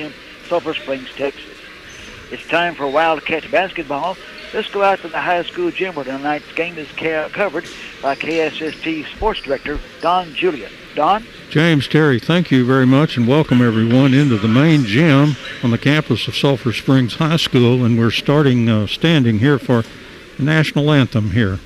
Gymnasium, Sulphur Springs, Texas. It's time for Wildcat basketball. Let's go out to the high school gym where tonight's game is covered by KSST Sports Director Don Julian. Don? James Terry, thank you very much, and welcome everyone into the main gym on the campus of Sulphur Springs High School, and we're standing here for the national anthem here.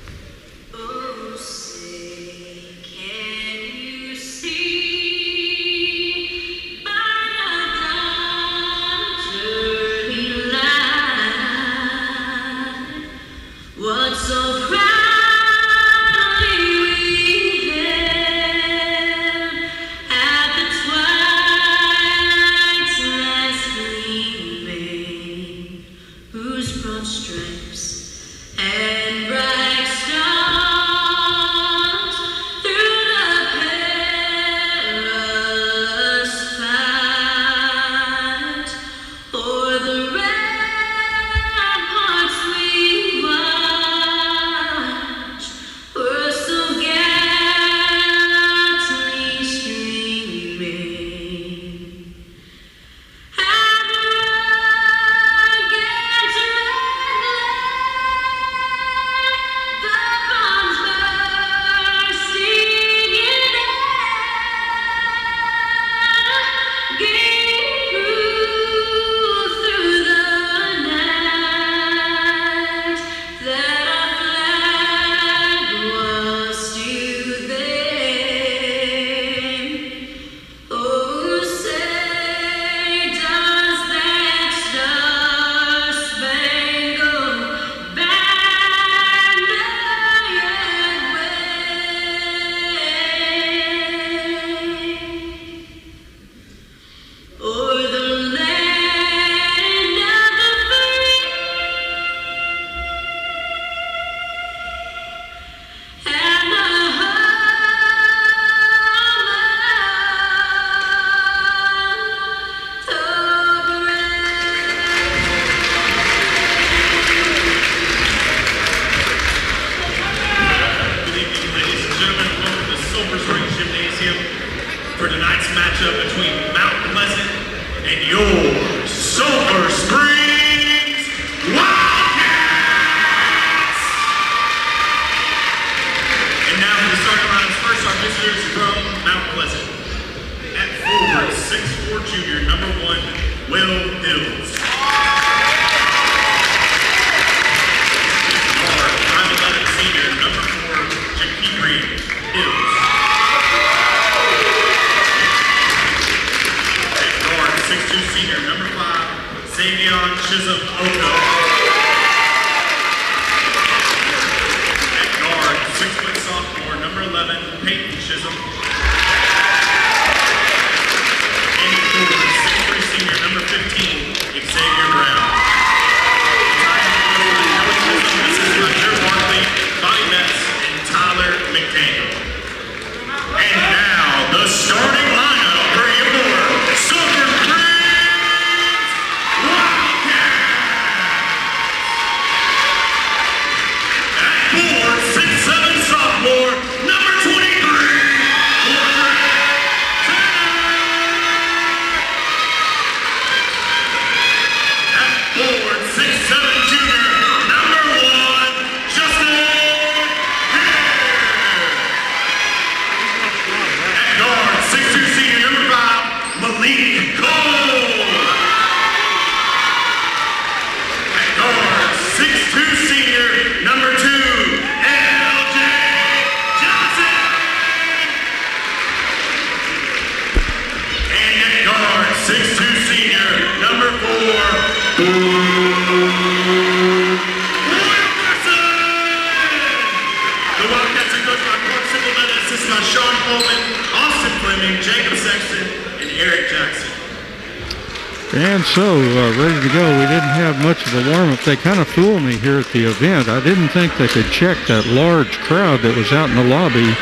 And so, ready to go. We didn't have much of a warm-up. They kind of fooled me here at the event. I didn't think they could check that large crowd that was out in the lobby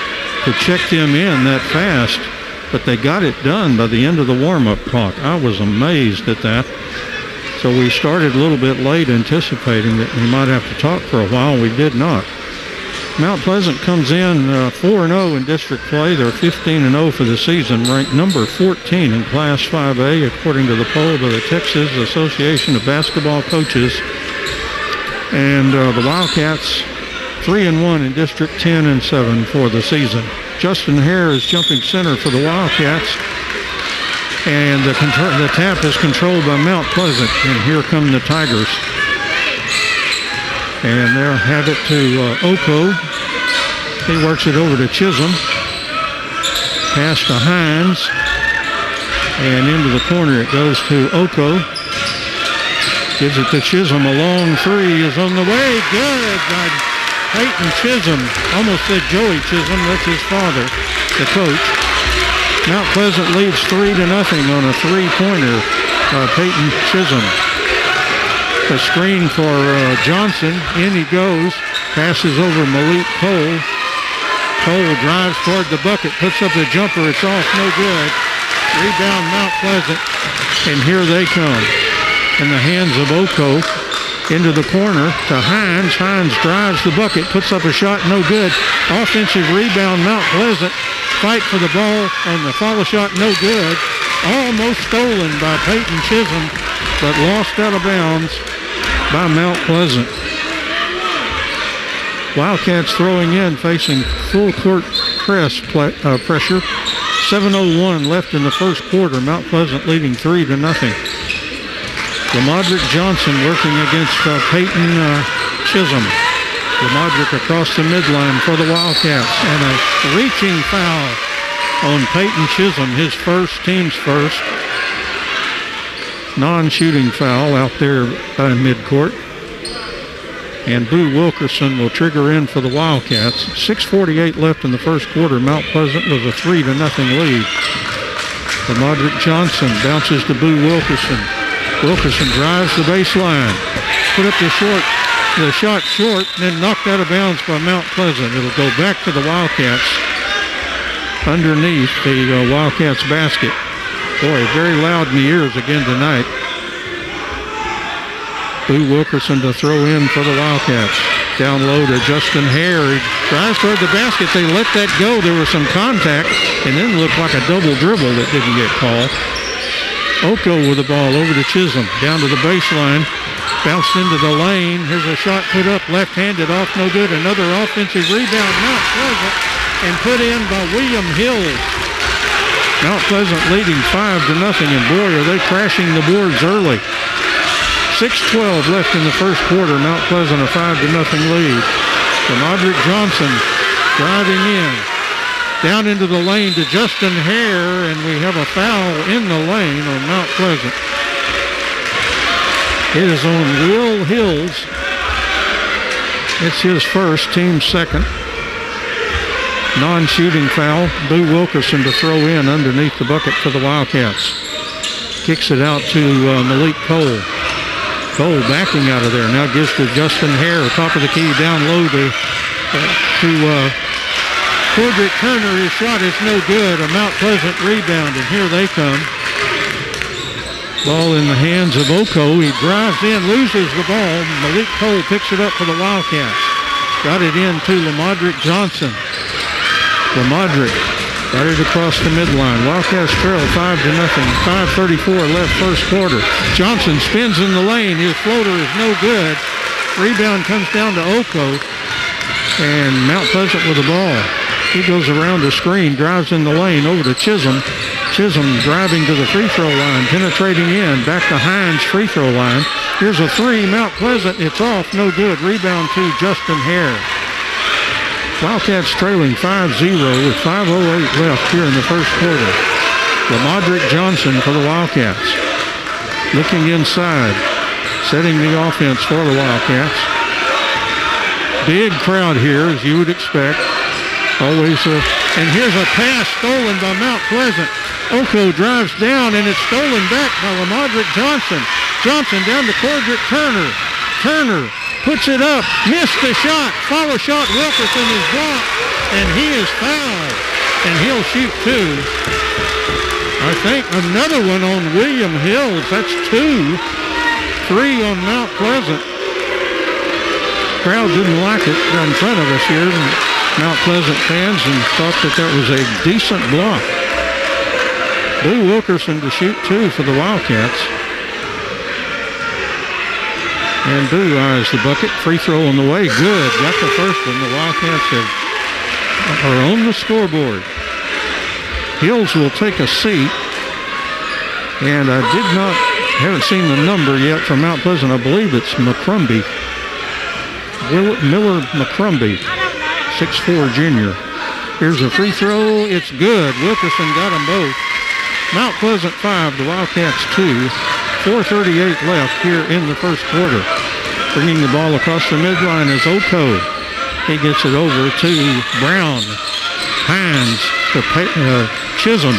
to check them in that fast, but they got it done by the end of the warm-up clock. I was amazed at that. So we started a little bit late, anticipating that we might have to talk for a while. We did not. Mount Pleasant comes in 4-0 in district play. They're 15-0 for the season, ranked number 14 in Class 5A, according to the poll by the Texas Association of Basketball Coaches. And the Wildcats 3-1 in District 10 and 7 for the season. Justin Hare is jumping center for the Wildcats. And the tap is controlled by Mount Pleasant. And here come the Tigers. And they'll have it to Oko. He works it over to Chisholm. Pass to Hines. And into the corner it goes to Oko. Gives it to Chisholm. A long three is on the way. Good by Peyton Chisholm. Almost said Joey Chisholm. That's his father, the coach. Mount Pleasant leads 3-0 on a three-pointer by Peyton Chisholm. A screen for Johnson. In he goes. Passes over Malik Cole. Cole drives toward the bucket. Puts up the jumper. It's off. No good. Rebound Mount Pleasant. And here they come. In the hands of Oko. Into the corner to Hines. Hines drives the bucket. Puts up a shot. No good. Offensive rebound Mount Pleasant. Fight for the ball on the follow shot. No good. Almost stolen by Peyton Chisholm. But lost out of bounds by Mount Pleasant. Wildcats throwing in, facing full court pressure. 7:01 left in the first quarter. Mount Pleasant leading 3-0. Lamadrick Johnson working against Peyton Chisholm. Lamadrick across the midline for the Wildcats. And a reaching foul on Peyton Chisholm, his team's first. Non-shooting foul out there by midcourt. And Boo Wilkerson will trigger in for the Wildcats. 6:48 left in the first quarter. Mount Pleasant was a 3-0 lead. Lamadrick Johnson bounces to Boo Wilkerson. Wilkerson drives the baseline. Put up the shot short, then knocked out of bounds by Mount Pleasant. It'll go back to the Wildcats underneath the Wildcats basket. Boy, very loud in the ears again tonight. Boo Wilkerson to throw in for the Wildcats. Down low to Justin Hare. He drives toward the basket. They let that go. There was some contact, and then looked like a double dribble that didn't get called. Oko with the ball over to Chisholm. Down to the baseline. Bounced into the lane. Here's a shot put up, left-handed, off no good. Another offensive rebound, Mount Pleasant, and put in by William Hills. Mount Pleasant leading 5-0, and boy, are they crashing the boards early. 6:12 left in the first quarter. Mount Pleasant a 5-0 lead. Lamadrick Johnson driving in. Down into the lane to Justin Hare, and we have a foul in the lane on Mount Pleasant. It is on Will Hills. It's his first, team second. Non-shooting foul. Boo Wilkerson to throw in underneath the bucket for the Wildcats. Kicks it out to Malik Cole. Cole backing out of there. Now gives to Justin Hare. Top of the key, down low to Cordrick Turner. His shot is no good. A Mount Pleasant rebound, and here they come. Ball in the hands of Oko. He drives in, loses the ball. Malik Cole picks it up for the Wildcats. Got it in to Lamadrick Johnson. Lamadrick got it across the midline. Wildcats trail 5-0. 5:34 left first quarter. Johnson spins in the lane. His floater is no good. Rebound comes down to Oko. And Mount Pleasant with the ball. He goes around the screen, drives in the lane over to Chisholm. Chisholm driving to the free throw line, penetrating in, back to Hines free throw line. Here's a three, Mount Pleasant. It's off, no good. Rebound to Justin Hare. Wildcats trailing 5-0 with 5:08 left here in the first quarter. Lamadrick Johnson for the Wildcats. Looking inside, setting the offense for the Wildcats. Big crowd here, as you would expect. Always and here's a pass stolen by Mount Pleasant. Oko drives down, and it's stolen back by Lamadrick Johnson. Johnson down to Cordrick Turner. Turner puts it up, missed the shot. Follow shot, Wilkerson is blocked, and he is fouled. And he'll shoot two. I think another one on William Hills. That's two. Three on Mount Pleasant. crowd didn't like it in front of us here, Mount Pleasant fans, and thought that was a decent block. Boo Wilkerson to shoot 2 for the Wildcats. And Boo eyes the bucket. Free throw on the way. Good. Got the first one. The Wildcats are on the scoreboard. Hills will take a seat. And I haven't seen the number yet from Mount Pleasant. I believe it's McCrumbie. Miller McCrumbie, 6'4" junior. Here's a free throw. It's good. Wilkerson got them both. Mount Pleasant 5, the Wildcats 2. 4:38 left here in the first quarter. Bringing the ball across the midline is Oko. He gets it over to Brown. Hines to Chisholm.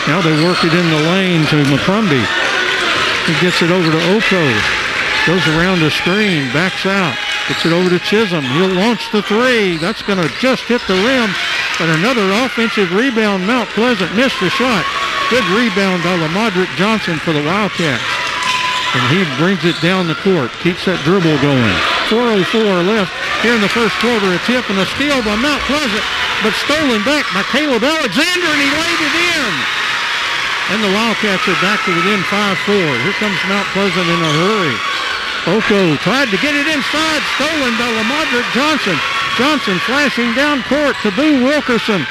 Now they work it in the lane to McCrumbie. He gets it over to Oko. Goes around the screen. Backs out. Gets it over to Chisholm. He'll launch the 3. That's going to just hit the rim. But another offensive rebound. Mount Pleasant missed the shot. Good rebound by Lamadrick Johnson for the Wildcats. And he brings it down the court. Keeps that dribble going. 4:04 left here in the first quarter. A tip and a steal by Mount Pleasant. But stolen back by Caleb Alexander, and he laid it in. And the Wildcats are back to within 5-4. Here comes Mount Pleasant in a hurry. Oko tried to get it inside. Stolen by Lamadrick Johnson. Johnson flashing down court to Boo Wilkerson.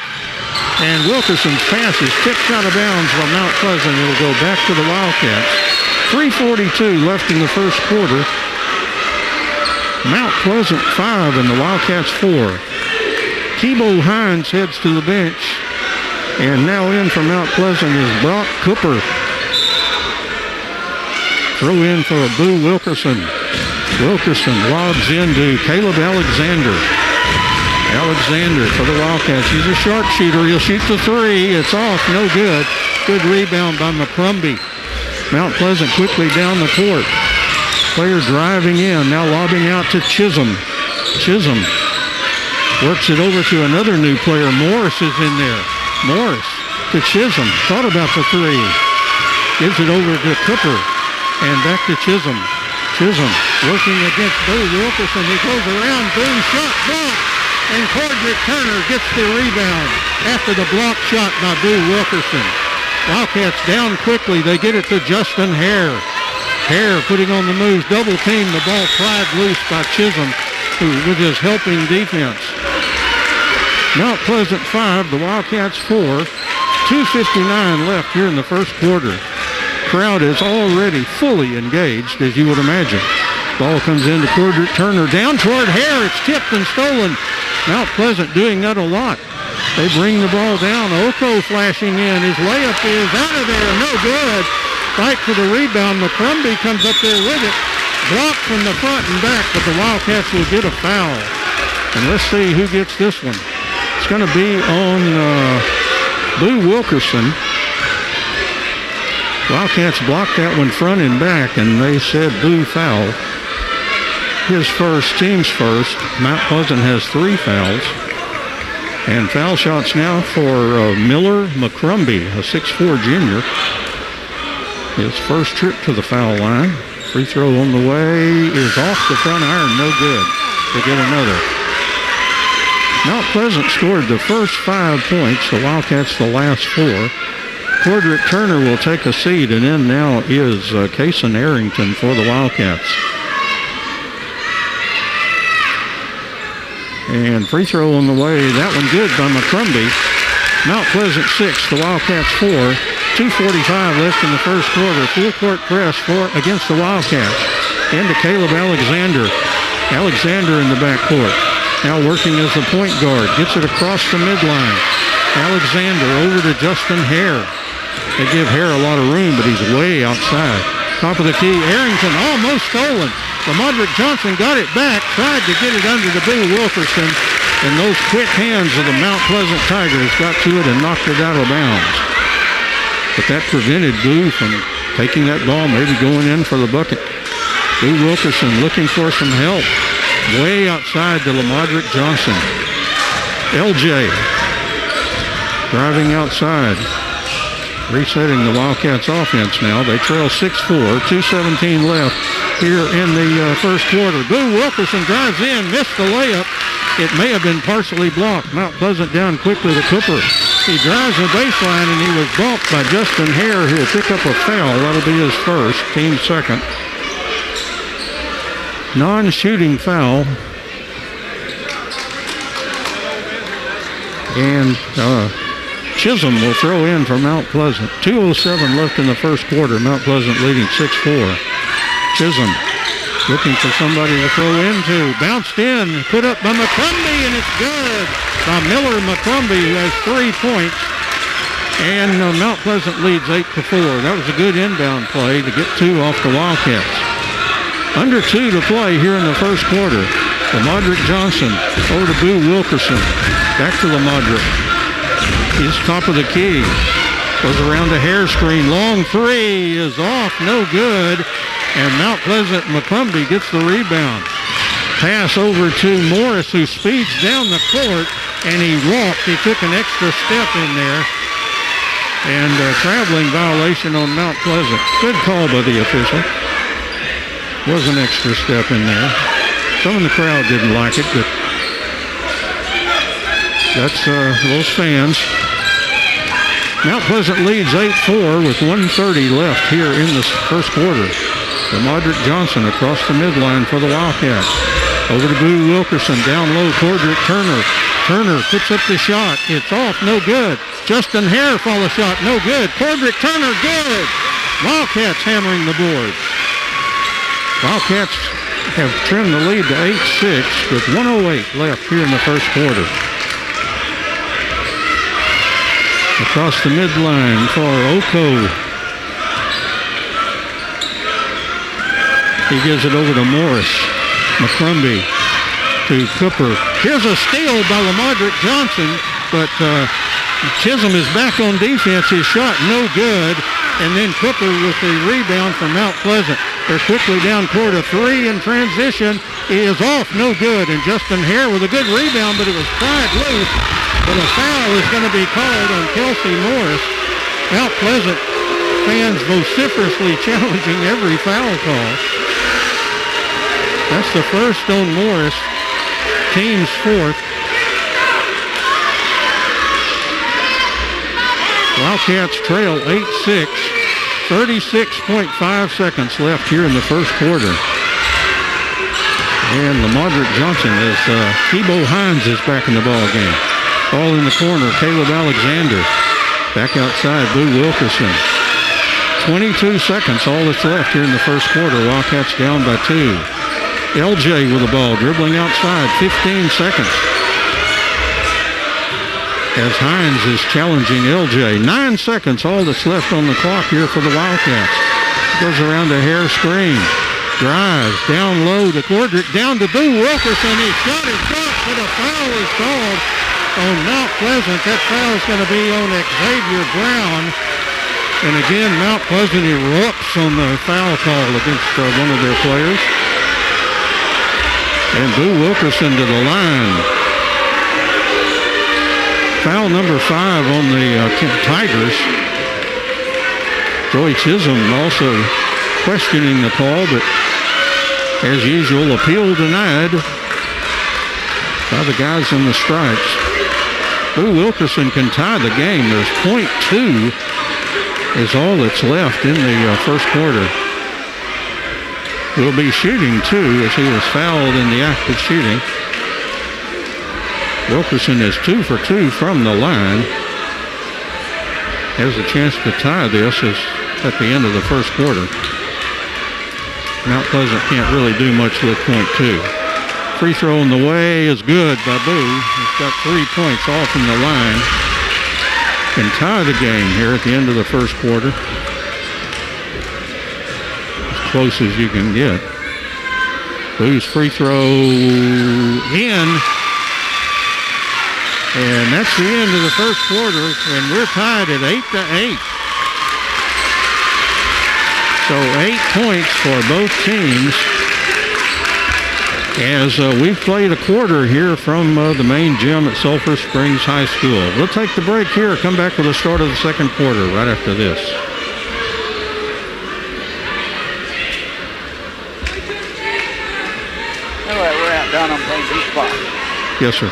And Wilkerson's pass is tipped out of bounds by Mount Pleasant. It'll go back to the Wildcats. 3:42 left in the first quarter. Mount Pleasant 5 and the Wildcats 4. Keebo Hines heads to the bench. And now in for Mount Pleasant is Brock Cooper. Throw in for a Boo Wilkerson. Wilkerson lobs into Caleb Alexander. Alexander for the Wildcats. He's a sharpshooter. He'll shoot the 3. It's off. No good. Good rebound by McCrumbie. Mount Pleasant quickly down the court. Player driving in. Now lobbing out to Chisholm. Chisholm works it over to another new player. Morris is in there. Morris to Chisholm. Thought about the 3. Gives it over to Cooper. And back to Chisholm. Chisholm working against Boo Wilkerson. He goes around. Boo shot blocked. And Cordrick Turner gets the rebound after the block shot by Boo Wilkerson. Wildcats down quickly. They get it to Justin Hare. Hare putting on the moves. Double team. The ball pried loose by Chisholm, who with his helping defense. Mount Pleasant 5, the Wildcats 4. 2:59 left here in the first quarter. Crowd is already fully engaged, as you would imagine. Ball comes into Cordrick Turner. Down toward Hare. It's tipped and stolen. Mount Pleasant doing that a lot. They bring the ball down. Oko flashing in. His layup is out of there. No good. Fight for the rebound. McCrumbie comes up there with it. Blocked from the front and back, but the Wildcats will get a foul. And let's see who gets this one. It's going to be on Boo Wilkerson. Wildcats blocked that one front and back, and they said Boo foul. His first, team's first. Mount Pleasant has 3 fouls. And foul shots now for Miller McCrumbie, a 6'4" junior. His first trip to the foul line. Free throw on the way is off the front iron. No good. They get another. Mount Pleasant scored the first 5 points. The Wildcats the last 4. Cordrick Turner will take a seat, and in now is Kason Arrington for the Wildcats. And free throw on the way. That one good by McCrumbie. Mount Pleasant 6, the Wildcats 4. 2:45 left in the first quarter. Full court press against the Wildcats. Into Caleb Alexander. Alexander in the backcourt. Now working as the point guard. Gets it across the midline. Alexander over to Justin Hare. They give Hare a lot of room, but he's way outside. Top of the key. Arrington almost stolen. Lamadrick Johnson got it back. Tried to get it under to Boo Wilkerson. And those quick hands of the Mount Pleasant Tigers got to it and knocked it out of bounds. But that prevented Boo from taking that ball, maybe going in for the bucket. Boo Wilkerson looking for some help. Way outside to Lamadrick Johnson. LJ driving outside. resetting the Wildcats offense now. They trail 6-4, 2:17 left here in the first quarter. Boo Wilkerson drives in, missed the layup. It may have been partially blocked. Mount Pleasant down quickly to Cooper. He drives the baseline, and he was bumped by Justin Hare, who will pick up a foul. That'll be his first, team second. Non-shooting foul. And Chisholm will throw in for Mount Pleasant. 2:07 left in the first quarter. Mount Pleasant leading 6-4. Chisholm looking for somebody to throw into. Bounced in, put up by McCrumbie, and it's good by Miller McCrumbie, who has 3 points. And Mount Pleasant leads 8-4. That was a good inbound play to get 2 off the Wildcats. Under 2 to play here in the first quarter. Lamodrick Johnson over to Boo Wilkerson. Back to Lamodrick. He's top of the key. Goes around the hair screen. Long three is off. No good. And Mount Pleasant McCrumbie gets the rebound. Pass over to Morris, who speeds down the court. And he walked. He took an extra step in there. And traveling violation on Mount Pleasant. Good call by the official. Was an extra step in there. Some of the crowd didn't like it, but that's those fans. Mount Pleasant leads 8-4 with 1:30 left here in the first quarter. Lamodrick Johnson across the midline for the Wildcats. Over to Boo Wilkerson, down low, Cordrick Turner. Turner puts up the shot. It's off, no good. Justin Hare follow shot, no good. Cordrick Turner, good. Wildcats hammering the boards. Wildcats have trimmed the lead to 8-6 with 1:08 left here in the first quarter. Across the midline for Oko. He gives it over to Morris. McCrumbie to Cooper. Here's a steal by Lamodrick Johnson, but Chisholm is back on defense. His shot no good. And then Cooper with the rebound from Mount Pleasant. They're quickly down court. A three in transition is off, no good. And Justin Hare with a good rebound, but it was pried loose. But a foul is going to be called on Kelsey Morris. Mount Pleasant fans vociferously challenging every foul call. That's the first on Morris, team's fourth. Wildcats trail 8-6, 36.5 seconds left here in the first quarter. And Lamodrick Johnson is, Thebo Hines is back in the ball game. Ball in the corner, Caleb Alexander. Back outside, Boo Wilkerson. 22 seconds, all that's left here in the first quarter. Wildcats down by 2. LJ with the ball, dribbling outside, 15 seconds. As Hines is challenging LJ. 9 seconds, all that's left on the clock here for the Wildcats. Goes around the hair screen. Drives down low to Cordrick, down to Boo Wilkerson. He shot his shot, but a foul is called on Mount Pleasant. That foul is going to be on Xavier Brown. And again, Mount Pleasant erupts on the foul call against one of their players. And Boo Wilkerson to the line. Foul number 5 on the Tigers. Joey Chisholm also questioning the call, but as usual, appeal denied by the guys in the stripes. Boo Wilkerson can tie the game. There's .2 is all that's left in the first quarter. Will be shooting too, as he was fouled in the act of shooting. Wilkerson is 2 for 2 from the line. Has a chance to tie this at the end of the first quarter. Mount Pleasant can't really do much with .2. Free throw on the way is good by Boo. He's got 3 points off from the line. Can tie the game here at the end of the first quarter. As close as you can get. Boo's free throw in. And that's the end of the first quarter, and we're tied at 8-8. So 8 points for both teams. as we've played a quarter here from the main gym at Sulphur Springs High School. We'll take the break here, come back with the start of the second quarter right after this. All right, we're out down on playing these spots. Yes, sir.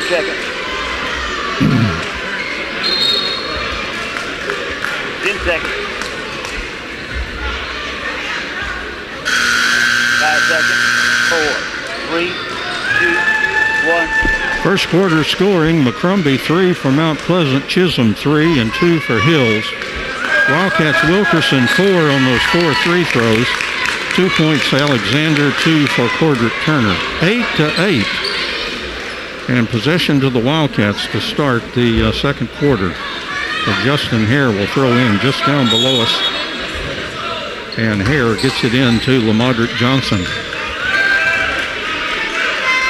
Seconds. 10 seconds. 5 seconds. 4, 3, 2, 1. First quarter scoring, McCrumbie 3 for Mount Pleasant, Chisholm 3 and 2 for Hills. Wildcats Wilkerson 4 on those 4 free throws. 2 points Alexander, 2 for Corderick Turner. 8-8. And possession to the Wildcats to start the second quarter. So Justin Hare will throw in just down below us. And Hare gets it in to Lamadrick Johnson.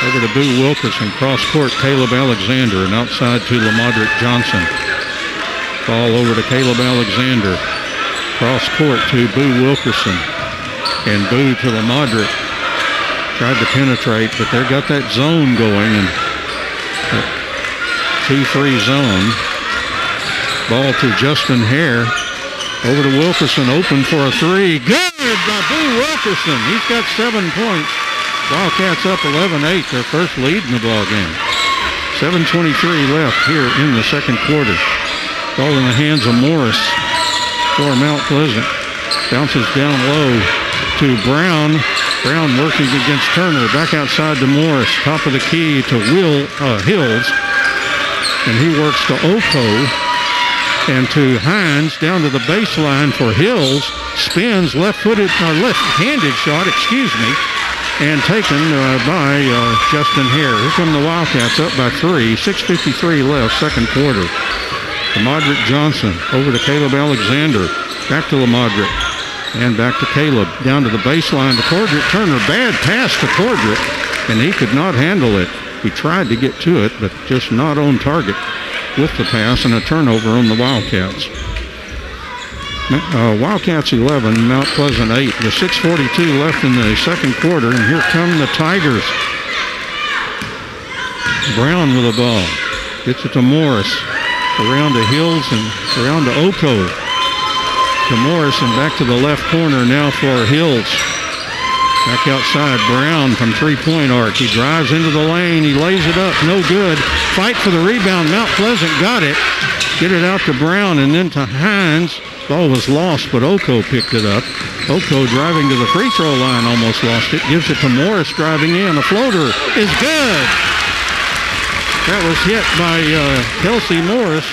Over to Boo Wilkerson, cross court, Caleb Alexander, and outside to Lamadrick Johnson. Ball over to Caleb Alexander. Cross court to Boo Wilkerson. And Boo to Lamadrick. Tried to penetrate, but they got that zone going, and 2-3 zone. Ball to Justin Hare. Over to Wilkerson, open for a 3. Good by Boo Wilkerson. He's got 7 points. Wildcats up 11-8, their first lead in the ball game. 7:23 left here in the second quarter. Ball in the hands of Morris for Mount Pleasant. Bounces down low to Brown. Brown working against Turner. Back outside to Morris. Top of the key to Hills. And he works to Oko. And to Hines down to the baseline for Hills. Spins left-handed shot, and taken by Justin Hare. Here come the Wildcats up by 3. 6:53 left, second quarter. Lamadrick Johnson over to Caleb Alexander. Back to Lamadrick. And back to Caleb. Down to the baseline to Corderick Turner. Bad pass to Corderick, and he could not handle it. He tried to get to it, but just not on target with the pass, and a turnover on the Wildcats. Wildcats 11, Mount Pleasant 8. With 6:42 left in the second quarter, and here come the Tigers. Brown with the ball. Gets it to Morris. Around to Hills and around to Oko. To Morris and back to the left corner now for Hills. Back outside, Brown from three-point arc. He drives into the lane. He lays it up. No good. Fight for the rebound. Mount Pleasant got it. Get it out to Brown and then to Hines. Ball was lost, but Oko picked it up. Oko driving to the free throw line, almost lost it. Gives it to Morris driving in. A floater is good. That was hit by Kelsey Morris.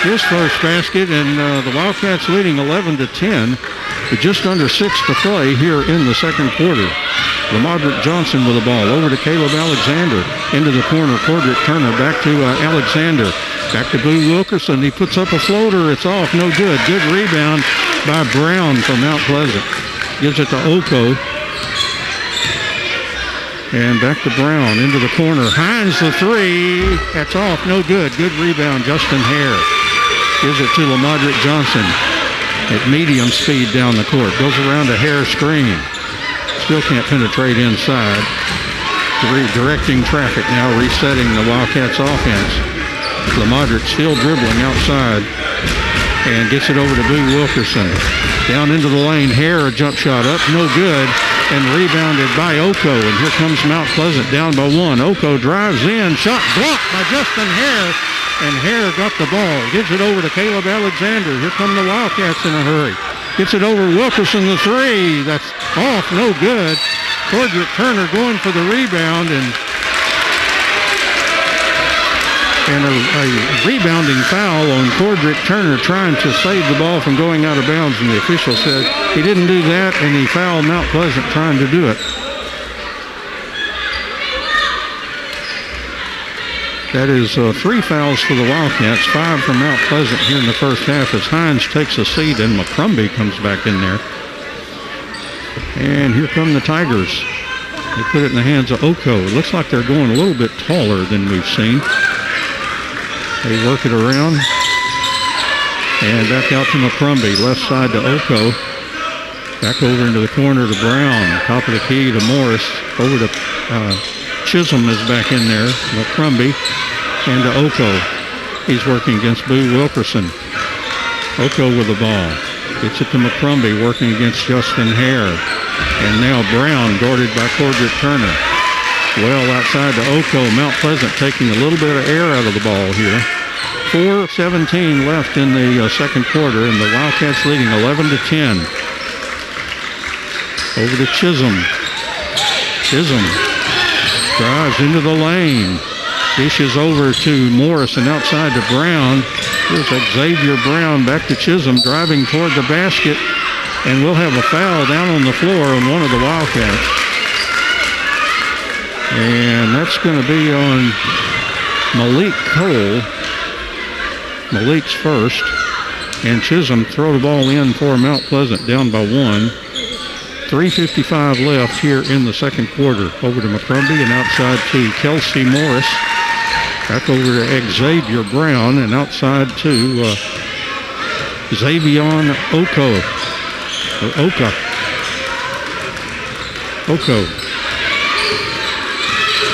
His first basket, and the Wildcats leading 11-10 with just under 6 to play here in the second quarter. Lamadrick Johnson with the ball over to Caleb Alexander. Into the corner, Corderick Turner back to Alexander. Back to Boo Wilkerson. He puts up a floater. It's off. No good. Good rebound by Brown from Mount Pleasant. Gives it to Oko. And back to Brown. Into the corner. Hines the three. That's off. No good. Good rebound. Justin Hare. Gives it to Lamadrick Johnson at medium speed down the court. Goes around a Hare screen. Still can't penetrate inside. Directing traffic now. Resetting the Wildcats offense. Lamadrick still dribbling outside and gets it over to Boo Wilkerson. Down into the lane, Hare, a jump shot up, no good, and rebounded by Oko. And here comes Mount Pleasant down by 1. Oko drives in, shot blocked by Justin Hare, and Hare got the ball. Gives it over to Caleb Alexander. Here come the Wildcats in a hurry. Gets it over Wilkerson, the three. That's off, no good. Corderick Turner going for the rebound, and And a rebounding foul on Cordrick Turner trying to save the ball from going out of bounds, and the official said he didn't do that, and he fouled Mount Pleasant trying to do it. That is 3 fouls for the Wildcats, 5 for Mount Pleasant here in the first half as Hines takes a seat and McCrumbie comes back in there. And here come the Tigers. They put it in the hands of Oko. It looks like they're going a little bit taller than we've seen. They work it around. And back out to McCrumbie. Left side to Oko. Back over into the corner to Brown. Top of the key to Morris. Over to Chisholm is back in there. McCrumbie. And to Oko. He's working against Boo Wilkerson. Oko with the ball. Gets it to McCrumbie, working against Justin Hare. And now Brown guarded by Cordrick Turner. Well outside to Oko. Mount Pleasant taking a little bit of air out of the ball here. 4:17 left in the second quarter, and the Wildcats leading 11-10. Over to Chisholm. Chisholm drives into the lane. Dishes over to Morris and outside to Brown. Here's Xavier Brown back to Chisholm, driving toward the basket, and we'll have a foul down on the floor on one of the Wildcats. And that's going to be on Malik Cole. Malik's first. And Chisholm throw the ball in for Mount Pleasant, down by 1. 3:55 left here in the second quarter. Over to McCrumbie and outside to Kelsey Morris. Back over to Xavier Brown and outside to Xavion Oko.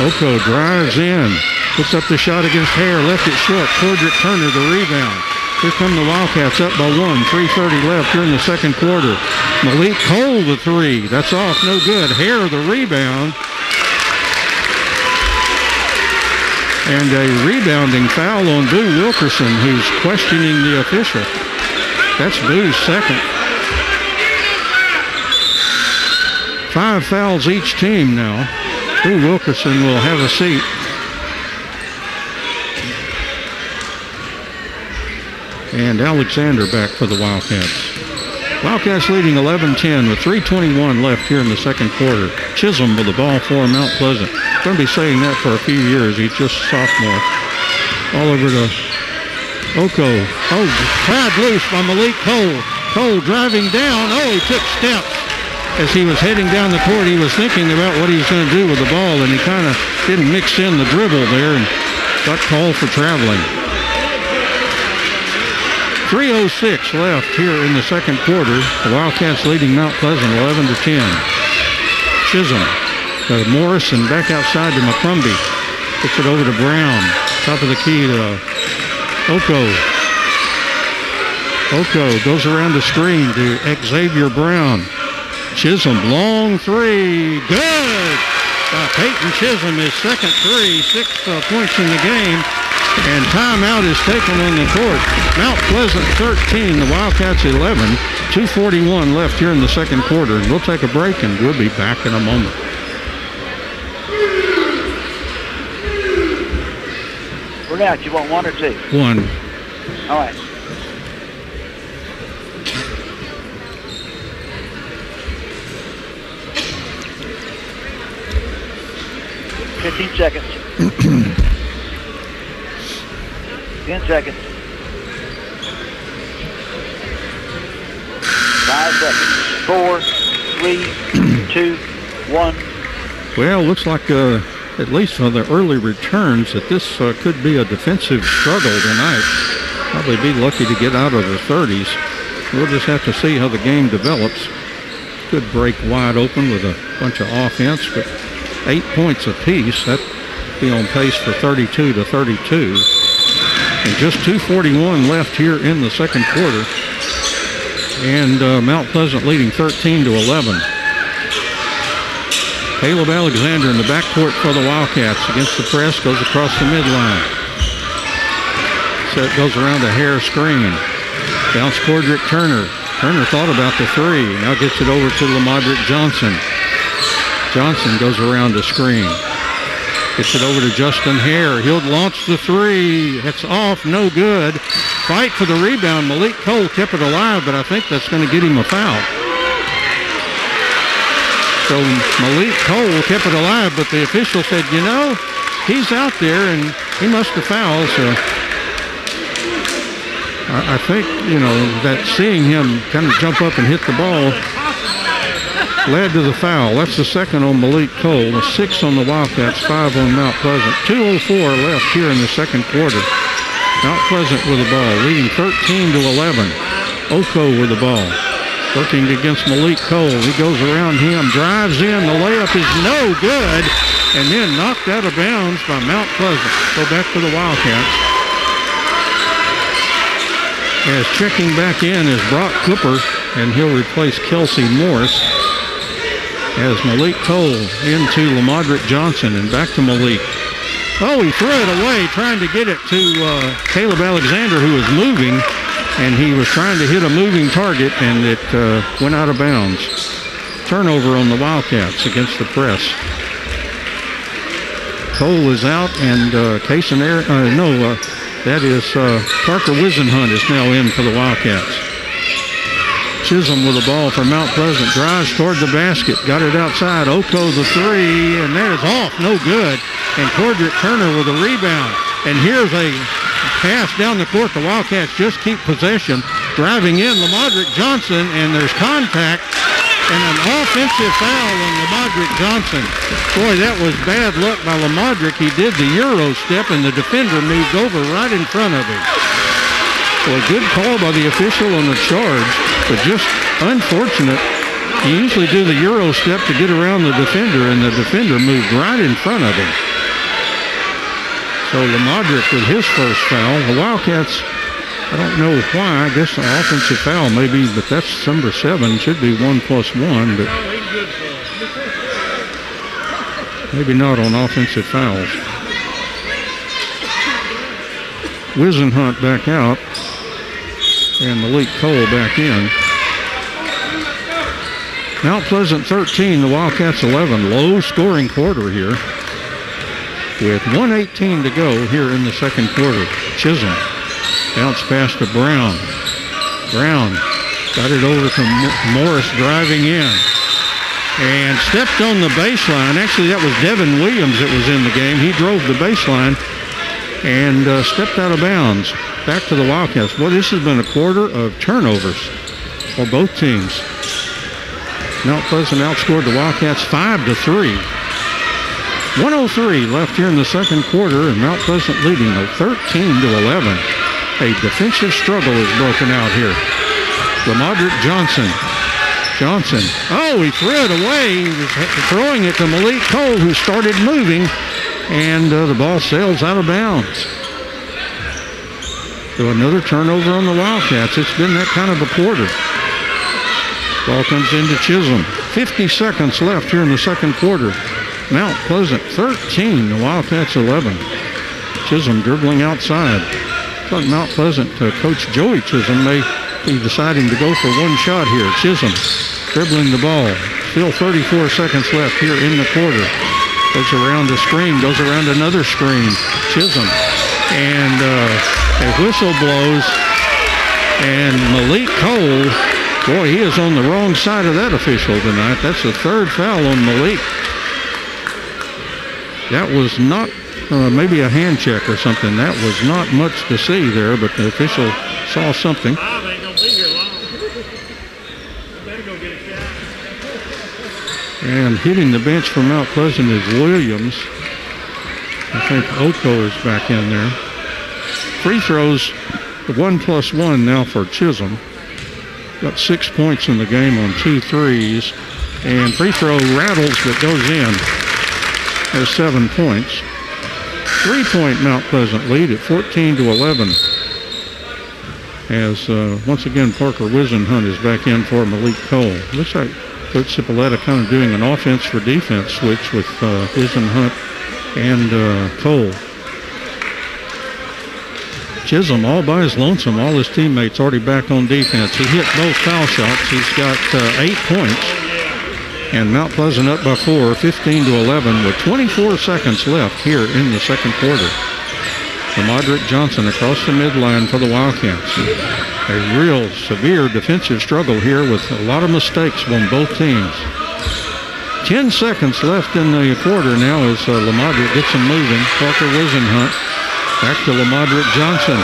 Oko drives in. Puts up the shot against Hare. Left it short. Cordrick Turner the rebound. Here come the Wildcats up by 1. 3:30 left here in the second quarter. Malik Cole the 3. That's off. No good. Hare the rebound. And a rebounding foul on Boo Wilkerson, who's questioning the official. That's Boo's second. 5 fouls each team now. Boo Wilkerson will have a seat. And Alexander back for the Wildcats. Wildcats leading 11-10 with 3:21 left here in the second quarter. Chisholm with the ball for Mount Pleasant. Going to be saying that for a few years. He's just a sophomore. All over to Oko. Oh, pried loose by Malik Cole. Cole driving down. Oh, he took steps. As he was heading down the court, he was thinking about what he was going to do with the ball, and he kind of didn't mix in the dribble there and got called for traveling. 3:06 left here in the second quarter. The Wildcats leading Mount Pleasant 11-10. Chisholm. Morrison back outside to McCrumbie. Puts it over to Brown. Top of the key to Oko. Oko goes around the screen to Xavier Brown. Chisholm, long 3. Good! Peyton Chisholm, his second 3. 6 points in the game. And timeout is taken on the court. Mount Pleasant 13, the Wildcats 11. 2:41 left here in the second quarter. And we'll take a break, and we'll be back in a moment. We're out. You want 1 or 2? 1. All right. $15 seconds. 10 seconds. 5 seconds. 4, 3, 2, 1. Well, looks like at least for the early returns that this could be a defensive struggle tonight. Probably be lucky to get out of the 30s. We'll just have to see how the game develops. Could break wide open with a bunch of offense, but 8 points apiece. That'd be on pace for 32-32. And just 2:41 left here in the second quarter. And Mount Pleasant leading 13-11. Caleb Alexander in the backcourt for the Wildcats. Against the press, goes across the midline. Set goes around a Hare screen. Bounce Cordrick Turner. Turner thought about the 3. Now gets it over to LaModrick Johnson. Johnson goes around the screen. Gets it over to Justin Hare. He'll launch the three. It's off, no good. Fight for the rebound. Malik Cole kept it alive, but I think that's going to get him a foul. So Malik Cole kept it alive, but the official said, you know, he's out there and he must have fouled. So I think, you know, that seeing him kind of jump up and hit the ball led to the foul. That's the second on Malik Cole, the 6 on the Wildcats, 5 on Mount Pleasant. 2:04 left here in the second quarter. Mount Pleasant with the ball, leading 13-11. Oko with the ball, working against Malik Cole. He goes around him, drives in. The layup is no good, and then knocked out of bounds by Mount Pleasant. Go back to the Wildcats. As checking back in is Brock Cooper, and he'll replace Kelsey Morris. As Malik Cole into Lamadrick Johnson, and back to Malik. Oh, he threw it away, trying to get it to Caleb Alexander, who was moving, and he was trying to hit a moving target, and it went out of bounds. Turnover on the Wildcats against the press. Cole is out, and that is Parker Wisenhunt is now in for the Wildcats. Chisholm with the ball for Mount Pleasant. Drives toward the basket. Got it outside. Oko the three, and that is off. No good. And Cordrick Turner with a rebound. And here's a pass down the court. The Wildcats just keep possession. Driving in Lamadrick Johnson, and there's contact. And an offensive foul on Lamadrick Johnson. Boy, that was bad luck by Lamadrick. He did the Euro step, and the defender moved over right in front of him. So a good call by the official on the charge, but just unfortunate. You usually do the Euro step to get around the defender, and the defender moved right in front of him. So Lamadrick with his first foul. The Wildcats, I don't know why. I guess an offensive foul maybe, but that's number 7. Should be 1+1, but maybe not on offensive fouls. Wisenhunt back out, and Malik Cole back in. Mount Pleasant 13, the Wildcats 11. Low scoring quarter here, with 1:18 to go here in the second quarter. Chisholm. Bounce pass to Brown. Brown got it over to Morris driving in. And stepped on the baseline. Actually, that was Devin Williams that was in the game. He drove the baseline and stepped out of bounds. Back to the Wildcats. Well, this has been a quarter of turnovers for both teams. Mount Pleasant outscored the Wildcats 5-3. 1:03 left here in the second quarter, and Mount Pleasant leading 13-11. A defensive struggle is broken out here. Lamadrick Johnson. Johnson. Oh, he threw it away. He was throwing it to Malik Cole, who started moving, and the ball sails out of bounds. So another turnover on the Wildcats. It's been that kind of a quarter. Ball comes into Chisholm. 50 seconds left here in the second quarter. Mount Pleasant 13, the Wildcats 11. Chisholm dribbling outside. Thought Mount Pleasant Coach Joey Chisholm may be deciding to go for one shot here. Chisholm dribbling the ball. Still 34 seconds left here in the quarter. Goes around the screen, goes around another screen. Chisholm. And a whistle blows. And Malik Cole, boy, he is on the wrong side of that official tonight. That's the third foul on Malik. That was not maybe a hand check or something. That was not much to see there, but the official saw something. And hitting the bench for Mount Pleasant is Williams. I think Oko is back in there. Free throws, 1+1 now for Chisholm. Got 6 points in the game on 2 threes. And free throw rattles but goes in. There's 7 points. 3-point Mount Pleasant lead at 14-11. As once again Parker Wisenhunt is back in for Malik Cole. Looks like Coach Cipolletta kind of doing an offense for defense switch with Wisenhunt and Cole. Chisholm all by his lonesome. All his teammates already back on defense. He hit both foul shots. He's got 8 points. And Mount Pleasant up by 4, 15-11, with 24 seconds left here in the second quarter. Lamodrick Johnson across the midline for the Wildcats. A real severe defensive struggle here with a lot of mistakes on both teams. 10 seconds left in the quarter now as Lamodrick gets them moving. Parker Wisenhunt back to Lamodrick Johnson.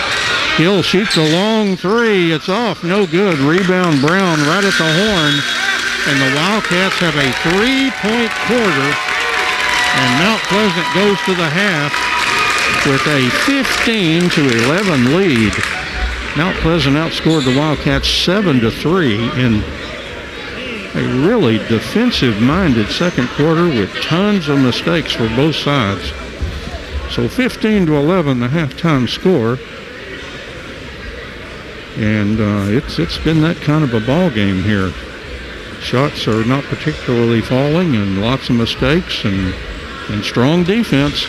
Hill shoots a long three. It's off. No good. Rebound Brown right at the horn. And the Wildcats have a 3-point quarter. And Mount Pleasant goes to the half with a 15-11 lead. Mount Pleasant outscored the Wildcats 7-3 in a really defensive-minded second quarter with tons of mistakes for both sides. So 15-11, the halftime score. And it's been that kind of a ball game here. Shots are not particularly falling and lots of mistakes and strong defense.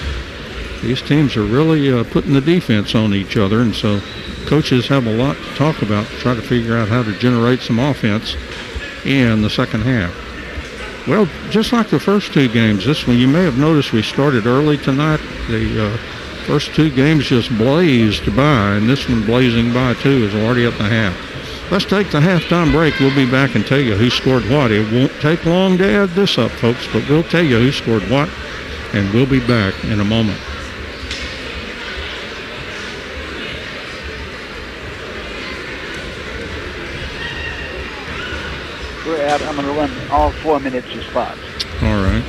These teams are really putting the defense on each other, and so coaches have a lot to talk about to try to figure out how to generate some offense in the second half. Well, just like the first two games, this one, you may have noticed we started early tonight. The first two games just blazed by, and this one blazing by too is already at the half. Let's take the halftime break. We'll be back and tell you who scored what. It won't take long to add this up, folks, but we'll tell you who scored what, and we'll be back in a moment. We're out. I'm going to run all 4 minutes of spots. All right.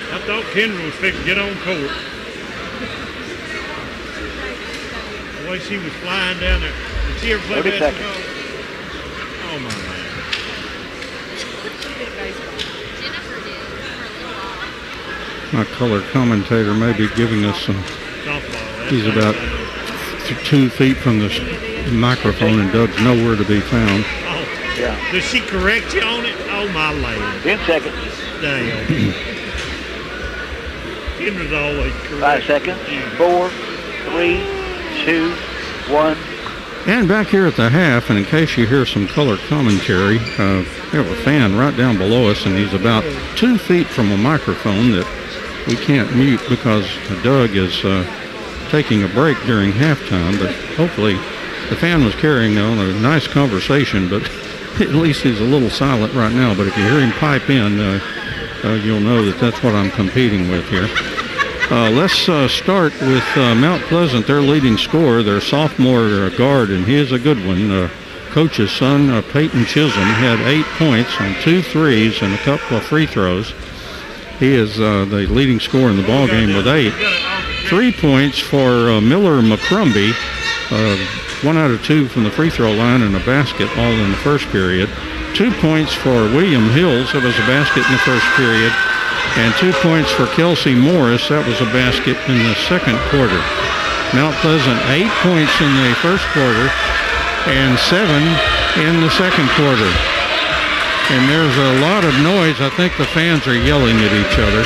I thought Kendra was fixing to get on court. The way she was flying down there. Did she ever play basketball? Oh, my man. My color commentator may be giving us some. He's about 2 feet from the microphone, and Doug's nowhere to be found. Oh, yeah. Does she correct you on it? Oh, my lady. 10 seconds. Damn. Kendra's always correct. 5 seconds. 4, 3, 2, 1. And back here at the half, and in case you hear some color commentary, we have a fan right down below us, and he's about 2 feet from a microphone that we can't mute because Doug is taking a break during halftime. But hopefully the fan was carrying on a nice conversation, but at least he's a little silent right now. But if you hear him pipe in, you'll know that that's what I'm competing with here. Let's start with Mount Pleasant, their leading scorer, their sophomore guard, and he is a good one. Coach's son, Peyton Chisholm, had 8 points on 2 threes and a couple of free throws. He is the leading scorer in the ball game with 8. 3 points for Miller McCrumbie, 1 out of 2 from the free throw line and a basket all in the first period. 2 points for William Hills, that was a basket in the first period. And 2 points for Kelsey Morris. That was a basket in the second quarter. Mount Pleasant 8 points in the first quarter and 7 in the second quarter. And there's a lot of noise. I think the fans are yelling at each other.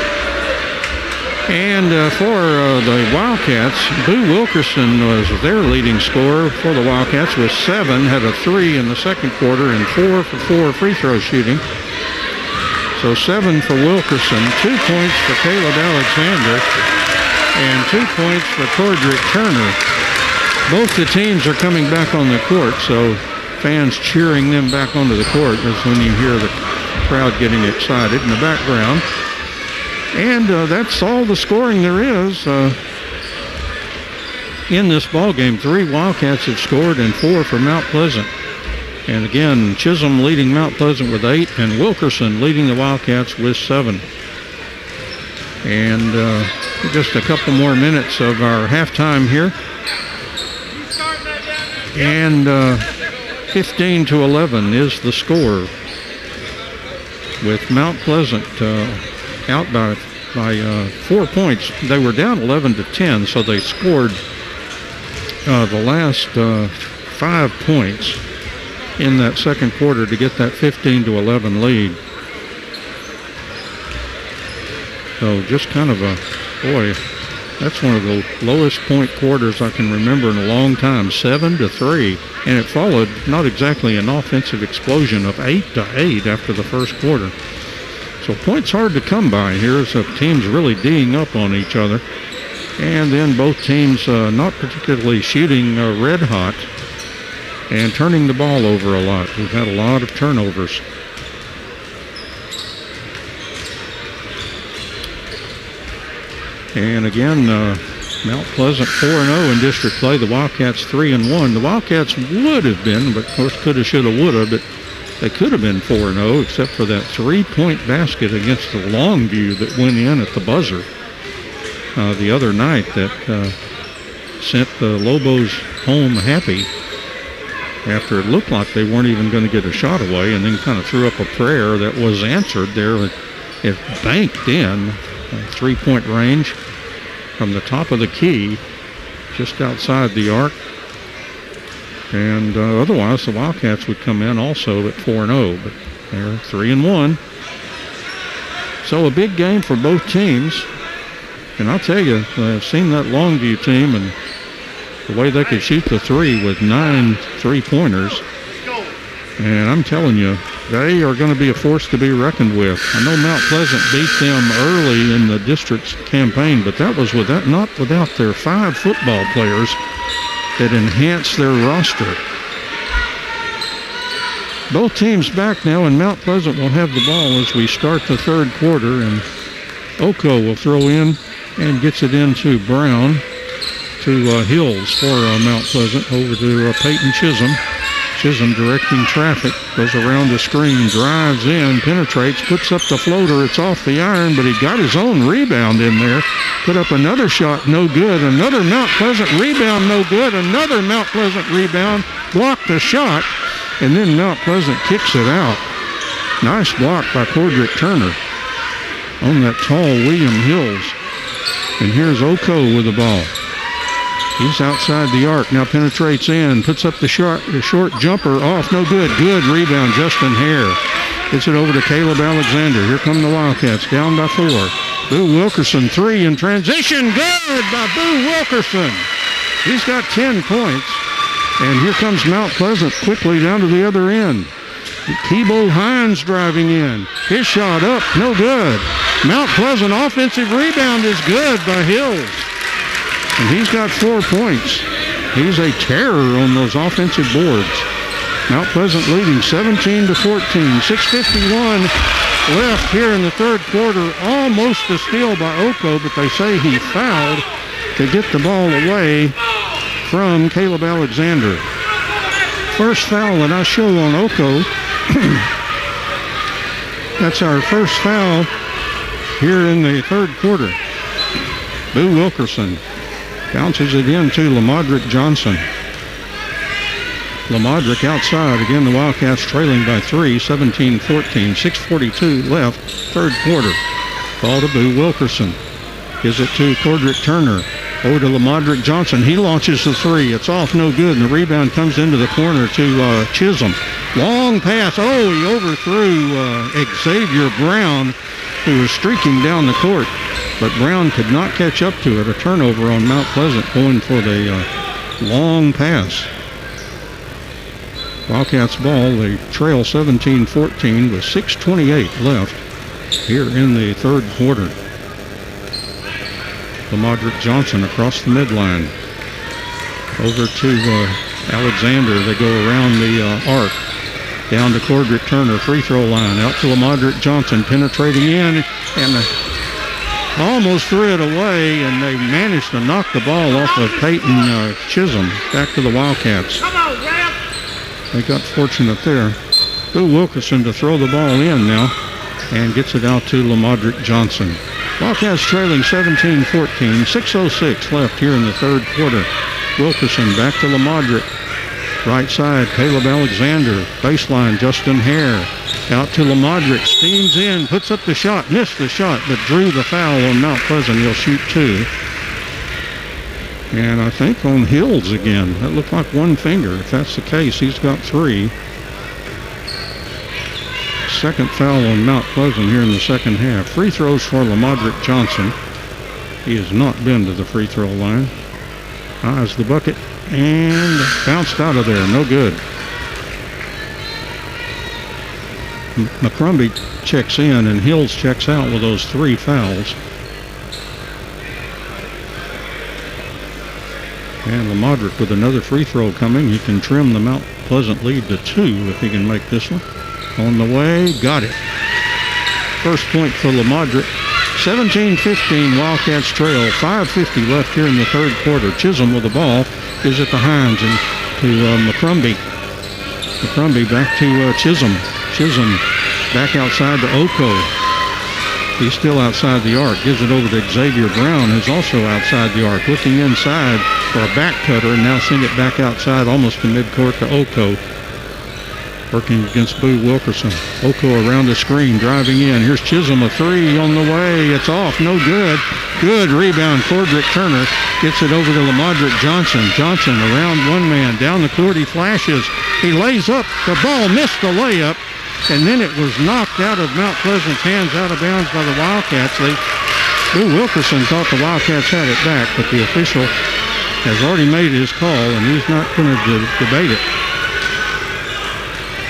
And for the Wildcats, Boo Wilkerson was their leading scorer for the Wildcats with 7, had a 3 in the second quarter and 4 for 4 free throw shooting. So 7 for Wilkerson, 2 points for Caleb Alexander, and 2 points for Cordrick Turner. Both the teams are coming back on the court, so fans cheering them back onto the court is when you hear the crowd getting excited in the background. And that's all the scoring there is in this ball game. 3 Wildcats have scored and 4 for Mount Pleasant. And again, Chisholm leading Mount Pleasant with 8, and Wilkerson leading the Wildcats with 7. And just a couple more minutes of our halftime here. And 15-11 is the score, with Mount Pleasant out by 4 points. They were down 11-10, so they scored the last 5 points in that second quarter to get that 15-11 lead. So just kind of that's one of the lowest point quarters I can remember in a long time, 7-3. And it followed not exactly an offensive explosion of 8-8 after the first quarter. So points hard to come by here, so teams really D'ing up on each other. And then both teams not particularly shooting red hot and turning the ball over a lot. We've had a lot of turnovers. And again, Mount Pleasant 4-0 in district play. The Wildcats 3-1. The Wildcats would have been, but of course coulda, shoulda, woulda, but they could have been 4-0 except for that 3-point basket against the Longview that went in at the buzzer the other night that sent the Lobos home happy after it looked like they weren't even going to get a shot away, and then kind of threw up a prayer that was answered there. It banked in 3-point range from the top of the key just outside the arc. And otherwise the Wildcats would come in also at 4-0, but they're 3-1. So a big game for both teams. And I'll tell you, I've seen that Longview team and the way they could shoot the 3 with 9 3-pointers. And I'm telling you, they are going to be a force to be reckoned with. I know Mount Pleasant beat them early in the district's campaign, but that was not without their 5 football players that enhanced their roster. Both teams back now, and Mount Pleasant will have the ball as we start the third quarter, and Oko will throw in and gets it into Brown, to Hills for Mount Pleasant, over to Peyton Chisholm. Chisholm directing traffic, goes around the screen, drives in, penetrates, puts up the floater. It's off the iron, but he got his own rebound in there. Put up another shot, no good. Another Mount Pleasant rebound, no good. Another Mount Pleasant rebound, blocked the shot, and then Mount Pleasant kicks it out. Nice block by Cordrick Turner on that tall William Hills. And here's Oko with the ball. He's outside the arc, now penetrates in, puts up the short jumper, off, no good. Good rebound, Justin Hare. Gets it over to Caleb Alexander. Here come the Wildcats, down by 4. Boo Wilkerson, 3 in transition. Good by Boo Wilkerson. He's got 10 points. And here comes Mount Pleasant quickly down to the other end. Tebow Hines driving in. His shot up, no good. Mount Pleasant offensive rebound is good by Hills. And he's got 4 points. He's a terror on those offensive boards. Mount Pleasant leading 17-14. 6:51 left here in the third quarter. Almost a steal by Oko, but they say he fouled to get the ball away from Caleb Alexander. First foul that I show on Oko. That's our first foul here in the third quarter. Boo Wilkerson bounces it in to Lamadrick Johnson. Lamadrick outside. Again, the Wildcats trailing by 3, 17-14. 6:42 left, third quarter. Ball to Boo Wilkerson. Gives it to Cordrick Turner. Over to Lamadrick Johnson. He launches the 3. It's off, no good, and the rebound comes into the corner to Chisholm. Long pass. Oh, he overthrew Xavier Brown, who was streaking down the court, but Brown could not catch up to it. A turnover on Mount Pleasant going for the long pass. Wildcats ball. They trail 17-14 with 6:28 left here in the third quarter. Lamadrick Johnson across the midline. Over to Alexander. They go around the arc. Down to Cordrick Turner. Free throw line. Out to Lamadrick Johnson. Penetrating in. And almost threw it away. And they managed to knock the ball off of Peyton Chisholm. Back to the Wildcats. Come on, Ralph. They got fortunate there. Boo Wilkerson to throw the ball in now. And gets it out to Lamadrick Johnson. Wildcats trailing 17-14. 6:06 left here in the third quarter. Wilkerson back to Lamadrick. Right side, Caleb Alexander. Baseline, Justin Hare. Out to Lamadrick. Steams in, puts up the shot. Missed the shot, but drew the foul on Mount Pleasant. He'll shoot 2. And I think on Hills again. That looked like one finger. If that's the case, he's got 3. Second foul on Mount Pleasant here in the second half. Free throws for Lamadrick Johnson. He has not been to the free throw line. Eyes the bucket and bounced out of there. No good. McCrumbie checks in and Hills checks out with those 3 fouls. And Lamadrick with another free throw coming. He can trim the Mount Pleasant lead to 2 if he can make this one. On the way, got it. First point for Lamadrick. 17-15, Wildcats trail. 5:50 left here in the third quarter. Chisholm with the ball. Gives it to Hines and to McCrumbie. McCrumbie back to Chisholm. Chisholm back outside to Oko. He's still outside the arc. Gives it over to Xavier Brown, who's also outside the arc. Looking inside for a back cutter and now send it back outside almost to midcourt to Oko. Working against Boo Wilkerson. Oko around the screen, driving in. Here's Chisholm, a 3 on the way. It's off, no good. Good rebound. Cordrick Turner gets it over to Lamadrick Johnson. Johnson around one man. Down the court, he flashes. He lays up. The ball missed the layup. And then it was knocked out of Mount Pleasant's hands, out of bounds by the Wildcats. Boo Wilkerson thought the Wildcats had it back, but the official has already made his call, and he's not going to debate it.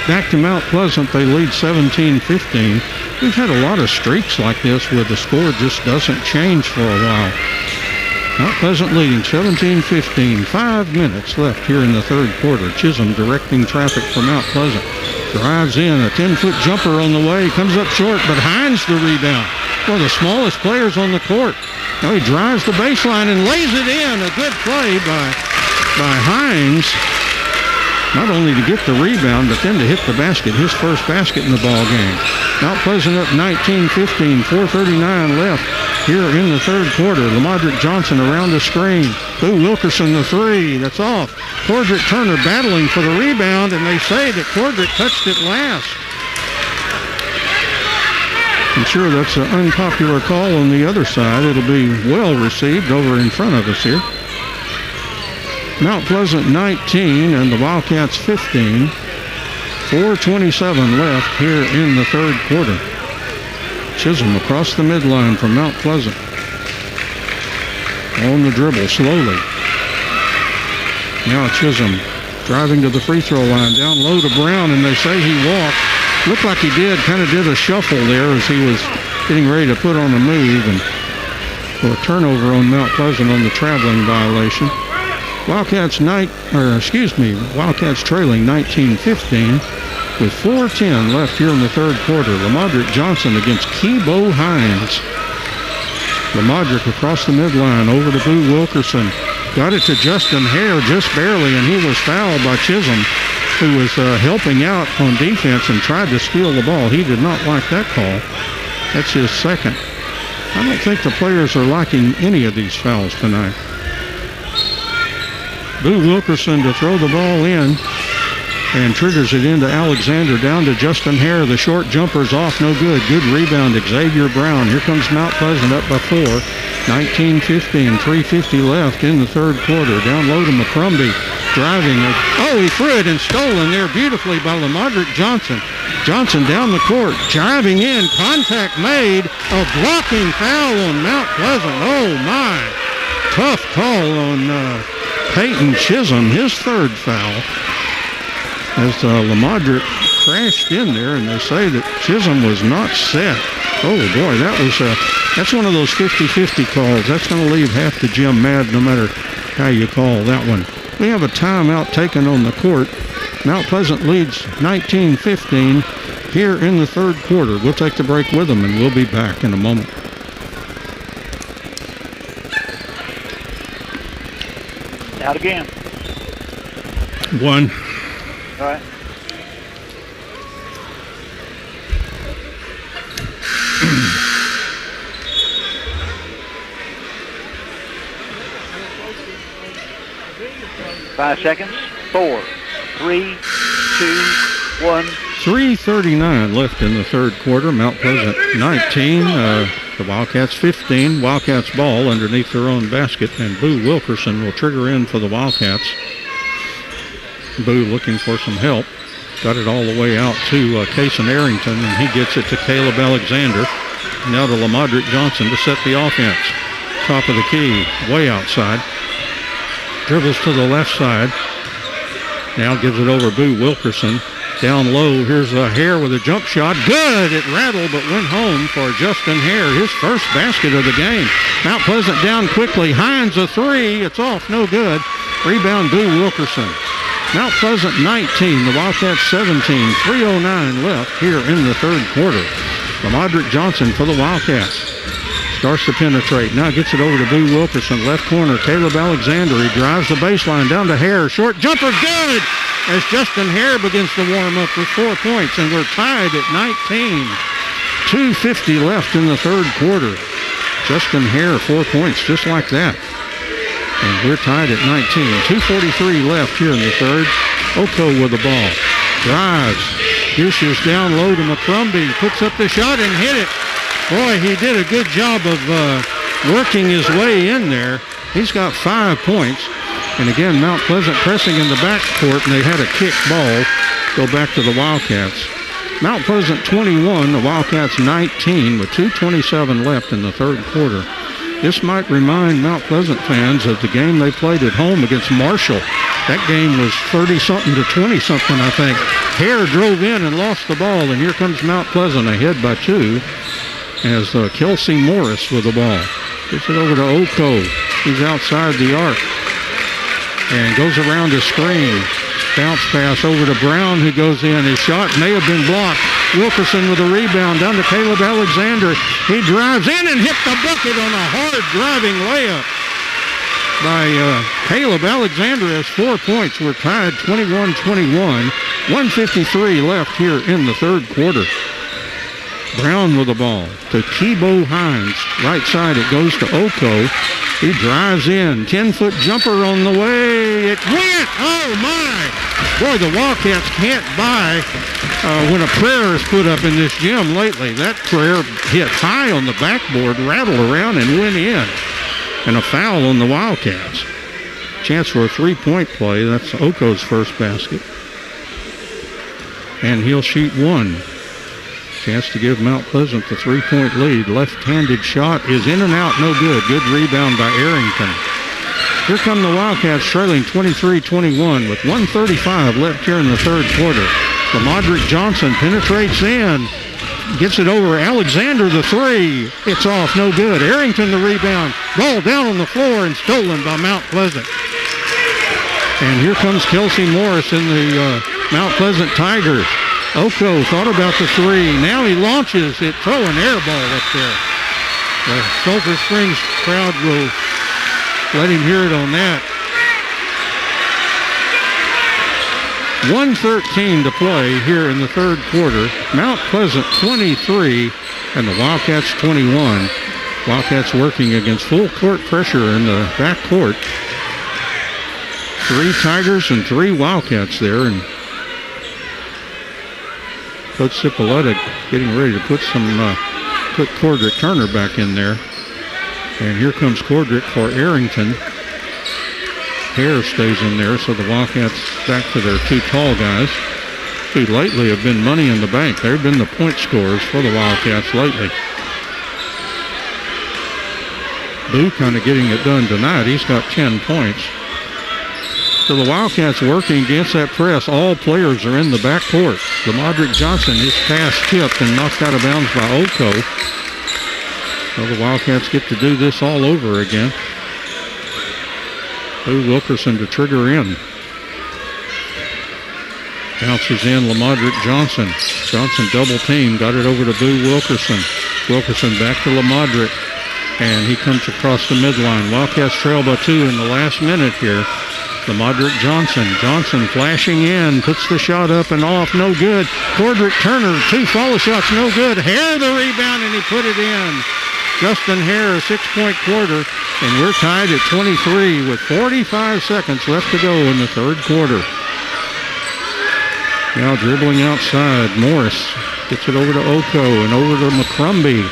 Back to Mount Pleasant, they lead 17-15. We've had a lot of streaks like this where the score just doesn't change for a while. Mount Pleasant leading 17-15. 5 minutes left here in the third quarter. Chisholm directing traffic for Mount Pleasant. Drives in, a 10-foot jumper on the way. Comes up short, but Hines the rebound. One of the smallest players on the court. Now he drives the baseline and lays it in. A good play by Hines. Not only to get the rebound, but then to hit the basket. His first basket in the ball game. Mount Pleasant up 19-15. 4:39 left here in the third quarter. Lamadrick Johnson around the screen. Boo Wilkerson the 3. That's off. Cordrick Turner battling for the rebound, and they say that Cordrick touched it last. I'm sure that's an unpopular call on the other side. It'll be well received over in front of us here. Mount Pleasant 19 and the Wildcats 15. 4:27 left here in the third quarter. Chisholm across the midline from Mount Pleasant. On the dribble, slowly. Now Chisholm driving to the free throw line, down low to Brown, and they say he walked. Looked like he did, kind of did a shuffle there as he was getting ready to put on a move, and for a turnover on Mount Pleasant on the traveling violation. Wildcats trailing 19-15 with 4:10 left here in the third quarter. Lamodrick Johnson against Kebo Hines. Lamodrick across the midline over to Boo Wilkerson. Got it to Justin Hare just barely, and he was fouled by Chisholm, who was helping out on defense and tried to steal the ball. He did not like that call. That's his second. I don't think the players are liking any of these fouls tonight. Boo Wilkerson to throw the ball in and triggers it into Alexander, down to Justin Hare. The short jumper's off, no good. Good rebound, Xavier Brown. Here comes Mount Pleasant up by 4. 19-15, 3:50 left in the third quarter. Down low to McCrumbie, driving. He threw it and stolen there beautifully by Lamodrick Johnson. Johnson down the court, driving in, contact made, a blocking foul on Mount Pleasant. Oh my, tough call on Peyton Chisholm, his third foul, as Lamodrick crashed in there, and they say that Chisholm was not set. Oh boy, that's one of those 50-50 calls. That's going to leave half the gym mad no matter how you call that one. We have a timeout taken on the court. Mount Pleasant leads 19-15 here in the third quarter. We'll take the break with them, and we'll be back in a moment. Out again. 1. All right. Five seconds. 4, 3, 2, 1. 3:39 left in the third quarter. Mount Pleasant 19, the Wildcats 15. Wildcats ball underneath their own basket, and Boo Wilkerson will trigger in for the Wildcats. Boo looking for some help. Got it all the way out to Cason Arrington, and he gets it to Caleb Alexander. Now to Lamodrick Johnson to set the offense. Top of the key, way outside. Dribbles to the left side. Now gives it over Boo Wilkerson. Down low, here's Hare with a jump shot. Good! It rattled but went home for Justin Hare, his first basket of the game. Mount Pleasant down quickly. Hines a three. It's off, no good. Rebound Boo Wilkerson. Mount Pleasant 19, the Wildcats 17. 3:09 left here in the third quarter. Lamodrick Johnson for the Wildcats. Starts to penetrate. Now gets it over to Boo Wilkerson. Left corner, Caleb Alexander. He drives the baseline down to Hare. Short jumper, good! As Justin Hare begins to warm up with 4 points, and we're tied at 19. 2:50 left in the third quarter. Justin Hare, 4 points, just like that. And we're tied at 19. 2:43 left here in the third. Oko with the ball. Drives. Dishes down low to McCrumbie. Puts up the shot and hit it. Boy, he did a good job of working his way in there. He's got 5 points. And again, Mount Pleasant pressing in the backcourt, and they had a kick ball go back to the Wildcats. Mount Pleasant 21, the Wildcats 19, with 2:27 left in the third quarter. This might remind Mount Pleasant fans of the game they played at home against Marshall. That game was 30-something to 20-something, I think. Hare drove in and lost the ball, and here comes Mount Pleasant ahead by 2 as Kelsey Morris with the ball. Gets it over to Oko. He's outside the arc and goes around the screen. Bounce pass over to Brown, who goes in. His shot may have been blocked. Wilkerson with a rebound down to Caleb Alexander. He drives in and hit the bucket on a hard driving layup by Caleb Alexander. Has 4 points. We're tied 21-21. 1:53 left here in the third quarter. Brown with the ball to Kebo Hines. Right side, it goes to Oko. He drives in. 10-foot jumper on the way. It went! Oh, my! Boy, the Wildcats can't buy when a prayer is put up in this gym lately. That prayer hit high on the backboard, rattled around, and went in. And a foul on the Wildcats. Chance for a three-point play. That's Oko's first basket. And he'll shoot one. Chance to give Mount Pleasant the 3-point lead. Left-handed shot is in and out, no good. Good rebound by Arrington. Here come the Wildcats trailing 23-21 with 1:35 left here in the third quarter. LaModrick Johnson penetrates in. Gets it over Alexander, the three. It's off, no good. Arrington the rebound. Ball down on the floor and stolen by Mount Pleasant. And here comes Kelsey Morris in the Mount Pleasant Tigers. Oko thought about the three. Now he launches it. Throw an air ball up there. The Sulphur Springs crowd will let him hear it on that. 1:13 to play here in the third quarter. Mount Pleasant 23 and the Wildcats 21. Wildcats working against full court pressure in the back court. 3 Tigers and 3 Wildcats there, and Coach Cipolletta getting ready to put Cordrick Turner back in there. And here comes Cordrick for Arrington. Hare stays in there, so the Wildcats back to their 2 tall guys, who lately have been money in the bank. They've been the point scorers for the Wildcats lately. Boo kind of getting it done tonight. He's got 10 points. So the Wildcats working against that press. All players are in the back court. LaModrick Johnson, his pass tipped and knocked out of bounds by Oko. So the Wildcats get to do this all over again. Boo Wilkerson to trigger in. Bounces in LaModrick Johnson. Johnson double team. Got it over to Boo Wilkerson. Wilkerson back to LaModrick. And he comes across the midline. Wildcats trail by 2 in the last minute here. LaModrick Johnson. Johnson flashing in. Puts the shot up and off. No good. Cordrick Turner. 2 follow shots. No good. Hare the rebound and he put it in. Justin Hare, a 6-point quarter. And we're tied at 23 with 45 seconds left to go in the third quarter. Now dribbling outside. Morris gets it over to Oko and over to McCrumbie.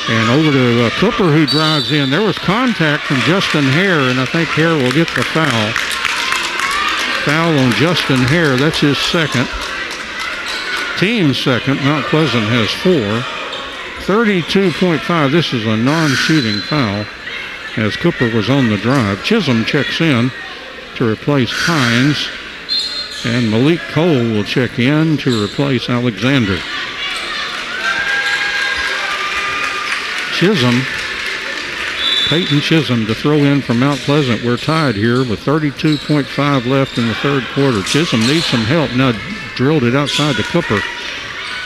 And over to Cooper, who drives in. There was contact from Justin Hare, and I think Hare will get the foul. Foul on Justin Hare. That's his second. Team's second. Mount Pleasant has 4. 32.5. This is a non-shooting foul as Cooper was on the drive. Chisholm checks in to replace Hines. And Malik Cole will check in to replace Alexander. Peyton Chisholm to throw in for Mount Pleasant. We're tied here with 32.5 left in the third quarter. Chisholm needs some help. Now drilled it outside to Cooper.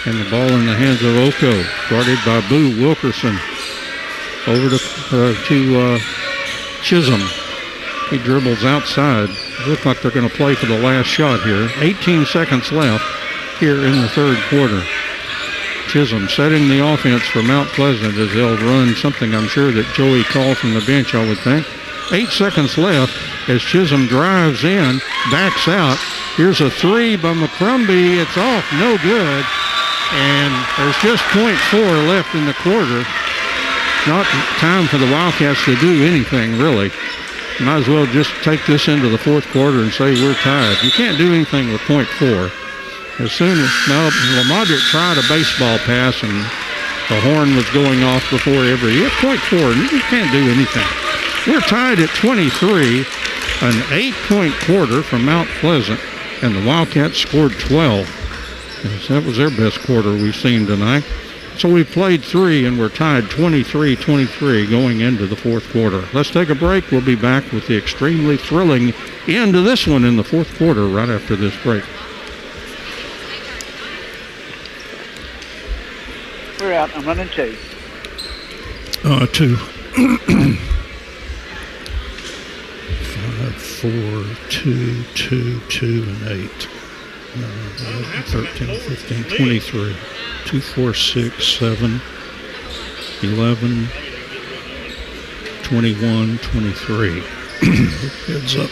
And the ball in the hands of Oko. Guarded by Boo Wilkerson. Over to Chisholm. He dribbles outside. Looks like they're going to play for the last shot here. 18 seconds left here in the third quarter. Chisholm setting the offense for Mount Pleasant as they'll run something I'm sure that Joey called from the bench, I would think. 8 seconds left as Chisholm drives in, backs out. Here's a 3 by McCrumbie. It's off, no good. And there's just 0.4 left in the quarter. Not time for the Wildcats to do anything, really. Might as well just take this into the fourth quarter and say we're tied. You can't do anything with 0.4. As soon as LaModrick tried a baseball pass and the horn was going off before every 0.4, you can't do anything. We're tied at 23, an 8-point quarter from Mount Pleasant, and the Wildcats scored 12. That was their best quarter we've seen tonight. So we played 3 and we're tied 23-23 going into the fourth quarter. Let's take a break. We'll be back with the extremely thrilling end of this one in the fourth quarter right after this break. We're out. I'm running 2. 2. 5, 4, 2, 2, 2, and 8. 13, 15, 23. 2, 4, 6, 7, 11, 21, 23. Heads up.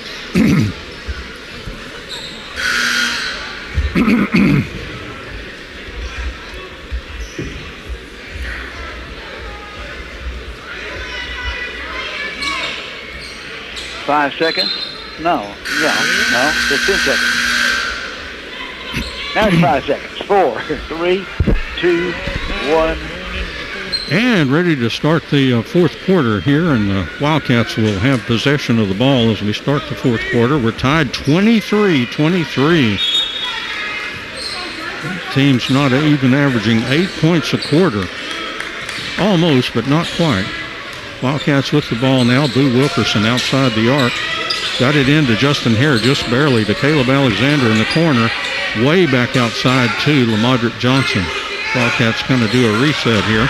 5 seconds? No. It's 10 seconds. Now it's 5 seconds. 4, 3, 2, 1. And ready to start the fourth quarter here, and the Wildcats will have possession of the ball as we start the fourth quarter. We're tied 23-23. Team's not even averaging 8 points a quarter. Almost, but not quite. Wildcats with the ball now. Boo Wilkerson outside the arc. Got it into Justin Hare just barely to Caleb Alexander in the corner. Way back outside to Lamadrick Johnson. Wildcats going to do a reset here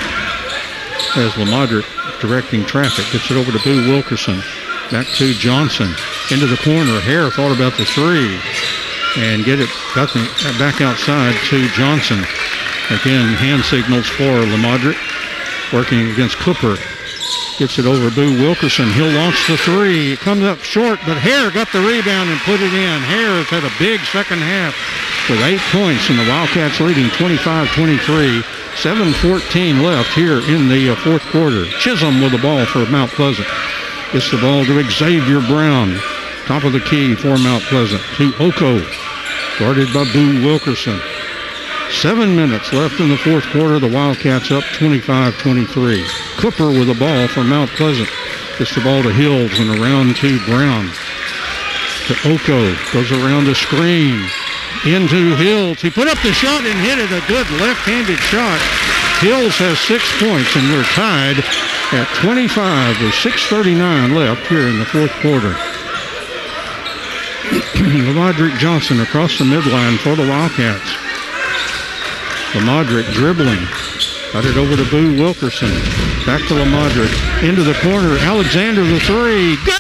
as Lamadrick directing traffic. Gets it over to Boo Wilkerson. Back to Johnson. Into the corner. Hare thought about the three. And got back outside to Johnson. Again, hand signals for Lamadrick. Working against Cooper. Gets it over Boo Wilkerson. He'll launch the three. It comes up short, but Hare got the rebound and put it in. Hare has had a big second half with 8 points, and the Wildcats leading 25-23. 7:14 left here in the fourth quarter. Chisholm with the ball for Mount Pleasant. Gets the ball to Xavier Brown. Top of the key for Mount Pleasant. To Oko. Guarded by Boo Wilkerson. 7 minutes left in the fourth quarter. The Wildcats up 25-23. Cooper with the ball for Mount Pleasant. Gets the ball to Hills and around to Brown. To Oko. Goes around the screen. Into Hills. He put up the shot and hit it. A good left-handed shot. Hills has 6 points, and we're tied at 25 with 6:39 left here in the fourth quarter. Lamadrick Johnson across the midline for the Wildcats. Lamadrick dribbling. Got it over to Boo Wilkerson. Back to Lamadrick. Into the corner. Alexander the three. Good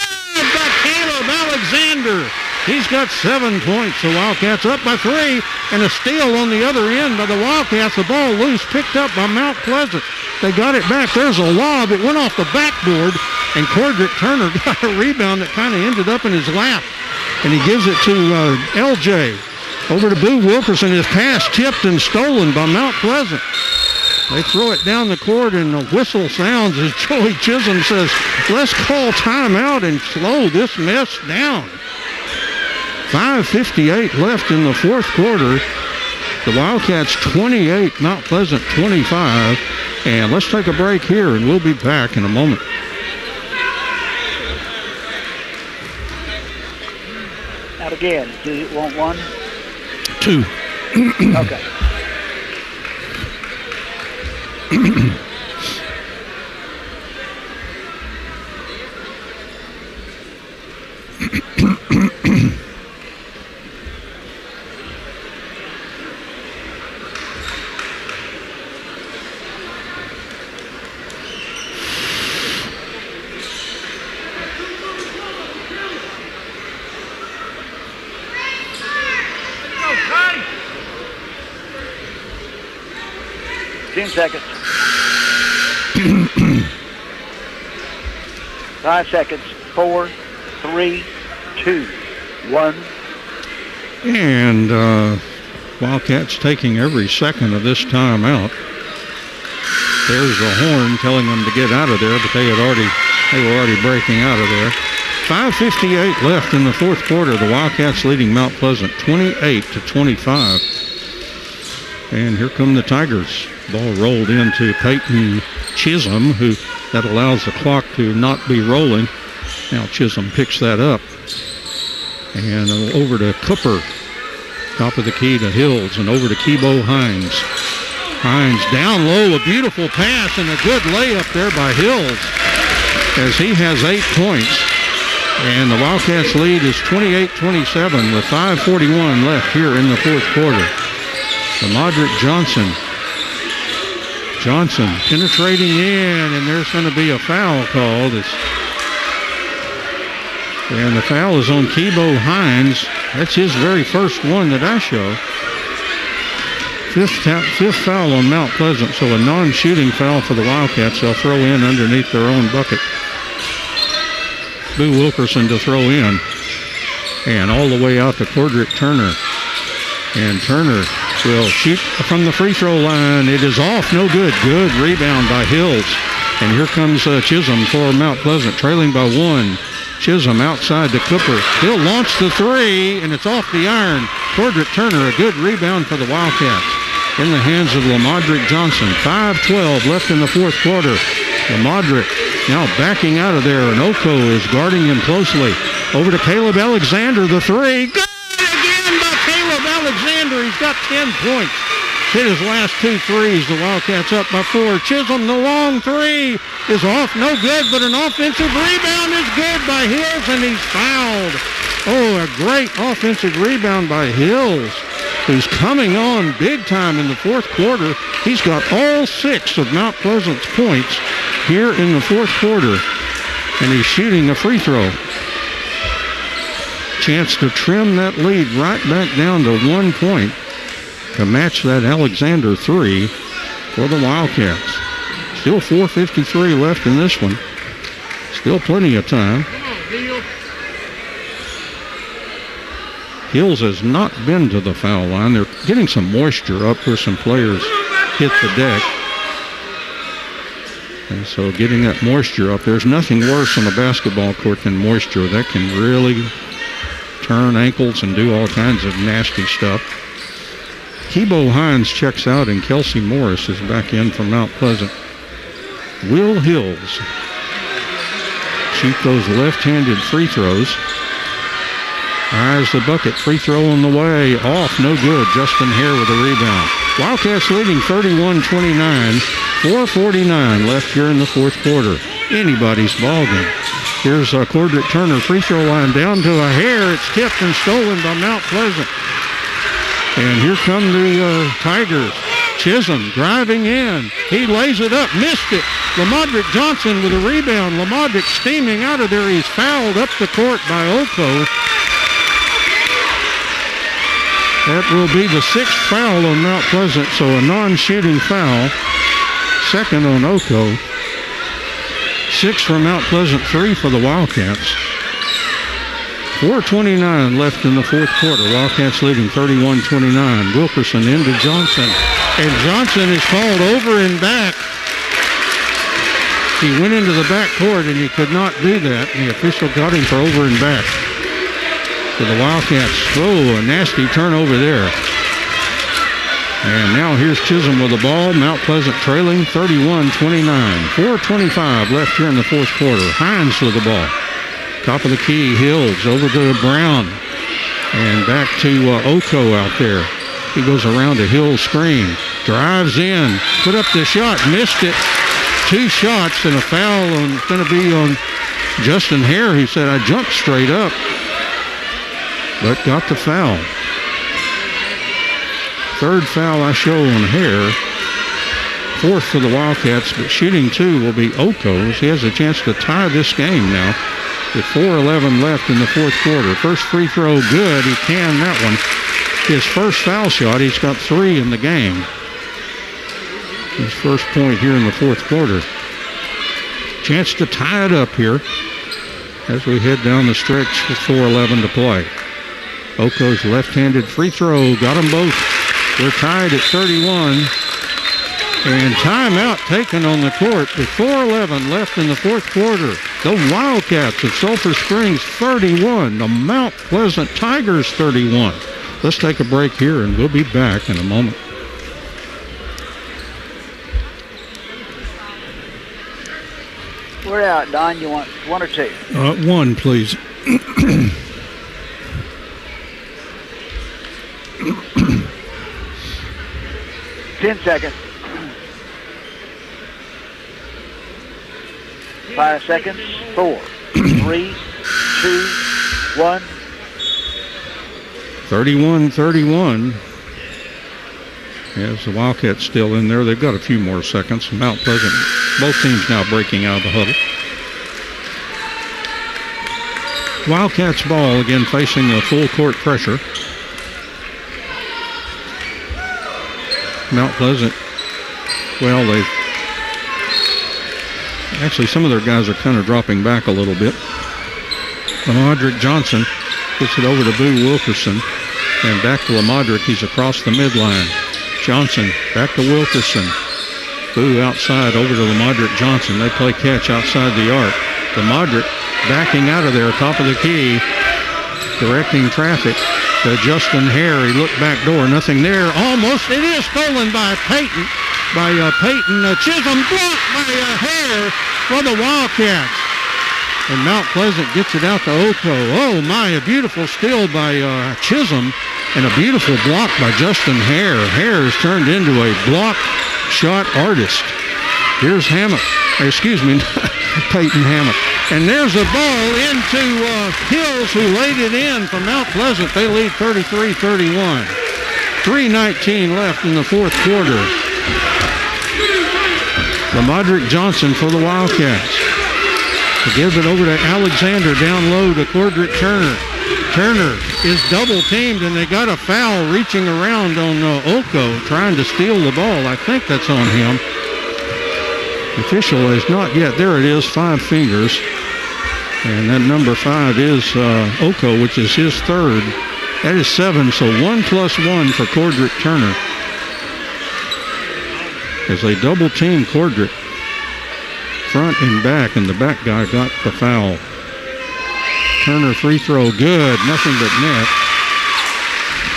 by Caleb Alexander. He's got 7 points. The Wildcats up by 3. And a steal on the other end by the Wildcats. The ball loose. Picked up by Mount Pleasant. They got it back. There's a lob. It went off the backboard. And Cordrick Turner got a rebound that kind of ended up in his lap. And he gives it to LJ. Over to Boo Wilkerson. His pass tipped and stolen by Mount Pleasant. They throw it down the court, and the whistle sounds as Joey Chisholm says, let's call timeout and slow this mess down. 5:58 left in the fourth quarter. The Wildcats 28, Mount Pleasant 25. And let's take a break here, and we'll be back in a moment. Out again. Do you want one? 2. Okay. Okay. 10 seconds. 5 seconds. 4, 3, 2, 1. And Wildcats taking every second of this timeout. There's a horn telling them to get out of there, but they were already breaking out of there. 5:58 left in the fourth quarter. The Wildcats leading Mount Pleasant 28-25. And here come the Tigers. Ball rolled into Peyton Chisholm, who that allows the clock to not be rolling. Now Chisholm picks that up. And over to Cooper. Top of the key to Hills, and over to Kebo Hines. Hines down low, a beautiful pass and a good layup there by Hills as he has 8 points. And the Wildcats lead is 28-27 with 5:41 left here in the fourth quarter. Lamadrick Johnson. Johnson penetrating in, and there's going to be a foul called. And the foul is on Kebo Hines. That's his very first one that I show. Fifth foul on Mount Pleasant, so a non-shooting foul for the Wildcats. They'll throw in underneath their own bucket. Boo Wilkerson to throw in. And all the way out to Cordrick Turner. And Turner will shoot from the free throw line. It is off, no good. Good rebound by Hills. And here comes Chisholm for Mount Pleasant, trailing by 1. Chisholm outside to Cooper. He'll launch the three, and it's off the iron. Cordrick Turner, a good rebound for the Wildcats. in the hands of Lamadrick Johnson. 5:12 left in the fourth quarter. Lamadrick now backing out of there, and Oko is guarding him closely. Over to Caleb Alexander, the three. Good again by Caleb Alexander. He's got 10 points. Hit his last 2 threes. The Wildcats up by 4. Chisholm, the long three is off. No good, but an offensive rebound is good by Hills, and he's fouled. Oh, a great offensive rebound by Hills, who's coming on big time in the fourth quarter. He's got all 6 of Mount Pleasant's points here in the fourth quarter, and he's shooting a free throw. Chance to trim that lead right back down to 1 point to match that Alexander three for the Wildcats. Still 4:53 left in this one. Still plenty of time. Hills has not been to the foul line. They're getting some moisture up where some players hit the deck. And so getting that moisture up, there's nothing worse on a basketball court than moisture. That can really turn ankles and do all kinds of nasty stuff. Kebo Hines checks out, and Kelsey Morris is back in from Mount Pleasant. Will Hills shoot those left-handed free throws. Eyes the bucket. Free throw on the way. Off. No good. Justin Hare with a rebound. Wildcats leading 31-29. 4:49 left here in the fourth quarter. Anybody's ballgame. Here's Cordrick Turner. Free throw line down to a Hare. It's tipped and stolen by Mount Pleasant. And here come the Tigers. Chisholm driving in. He lays it up. Missed it. Lamadrick Johnson with a rebound. Lamadrick steaming out of there. He's fouled up the court by Oko. That will be the 6th foul on Mount Pleasant, so a non-shooting foul. Second on Oko. 6 for Mount Pleasant, 3 for the Wildcats. 4:29 left in the fourth quarter. Wildcats leading 31-29. Wilkerson into Johnson. And Johnson is called over and back. He went into the back court and he could not do that. And the official got him for over and back. So the Wildcats throw a nasty turnover there. And now here's Chisholm with the ball. Mount Pleasant trailing 31-29. 4:25 left here in the fourth quarter. Hines with the ball. Top of the key, Hills over to Brown. And back to Oko out there. He goes around to Hill's screen. Drives in. Put up the shot. Missed it. 2 shots and a foul. It's going to be on Justin Hare. He said, I jumped straight up, but got the foul. 3rd foul I show on Hare. 4th for the Wildcats, but shooting 2 will be Oko. He has a chance to tie this game now with 4:11 left in the fourth quarter. First free throw good. He can that one. His first foul shot. He's got 3 in the game. His first point here in the fourth quarter. Chance to tie it up here as we head down the stretch with 4:11 to play. Oko's left-handed free throw. Got them both. We're tied at 31. And timeout taken on the court with 4:11 left in the fourth quarter. The Wildcats of Sulphur Springs 31. The Mount Pleasant Tigers 31. Let's take a break here and we'll be back in a moment. We're out, Don. You want 1 or 2? 1, please. 10 seconds. 5 seconds. 4, 3, 2, 1. 31-31. Yes, the Wildcats still in there. They've got a few more seconds. Mount Pleasant, both teams now breaking out of the huddle. Wildcats ball again facing a full court pressure. Mount Pleasant, well, actually some of their guys are kind of dropping back a little bit. Lamadrick Johnson gets it over to Boo Wilkerson and back to Lamadrick. He's across the midline. Johnson back to Wilkerson. Boo outside over to Lamadrick Johnson. They play catch outside the arc. Lamadrick backing out of there, top of the key, directing traffic. to Justin Hare. He looked back door, nothing there. Almost, it is stolen by Peyton. Chisholm blocked by Hare for the Wildcats. And Mount Pleasant gets it out to Oko. Oh my, a beautiful steal by Chisholm and a beautiful block by Justin Hare. Hare has turned into a block shot artist. Here's Peyton Hammock. And there's a ball into Hills, who laid it in for Mount Pleasant. They lead 33-31. 3:19 left in the fourth quarter. Lamadrick Johnson for the Wildcats. To give it over to Alexander, down low to Cordrick Turner. Turner is double teamed, and they got a foul reaching around on Oko, trying to steal the ball. I think that's on him. Official is not yet. There it is, 5 fingers. And that number 5 is Oko, which is his third. That is 7, so 1 plus 1 for Cordrick Turner. As they double team Cordrick, front and back, and the back guy got the foul. Turner free throw, good, nothing but net.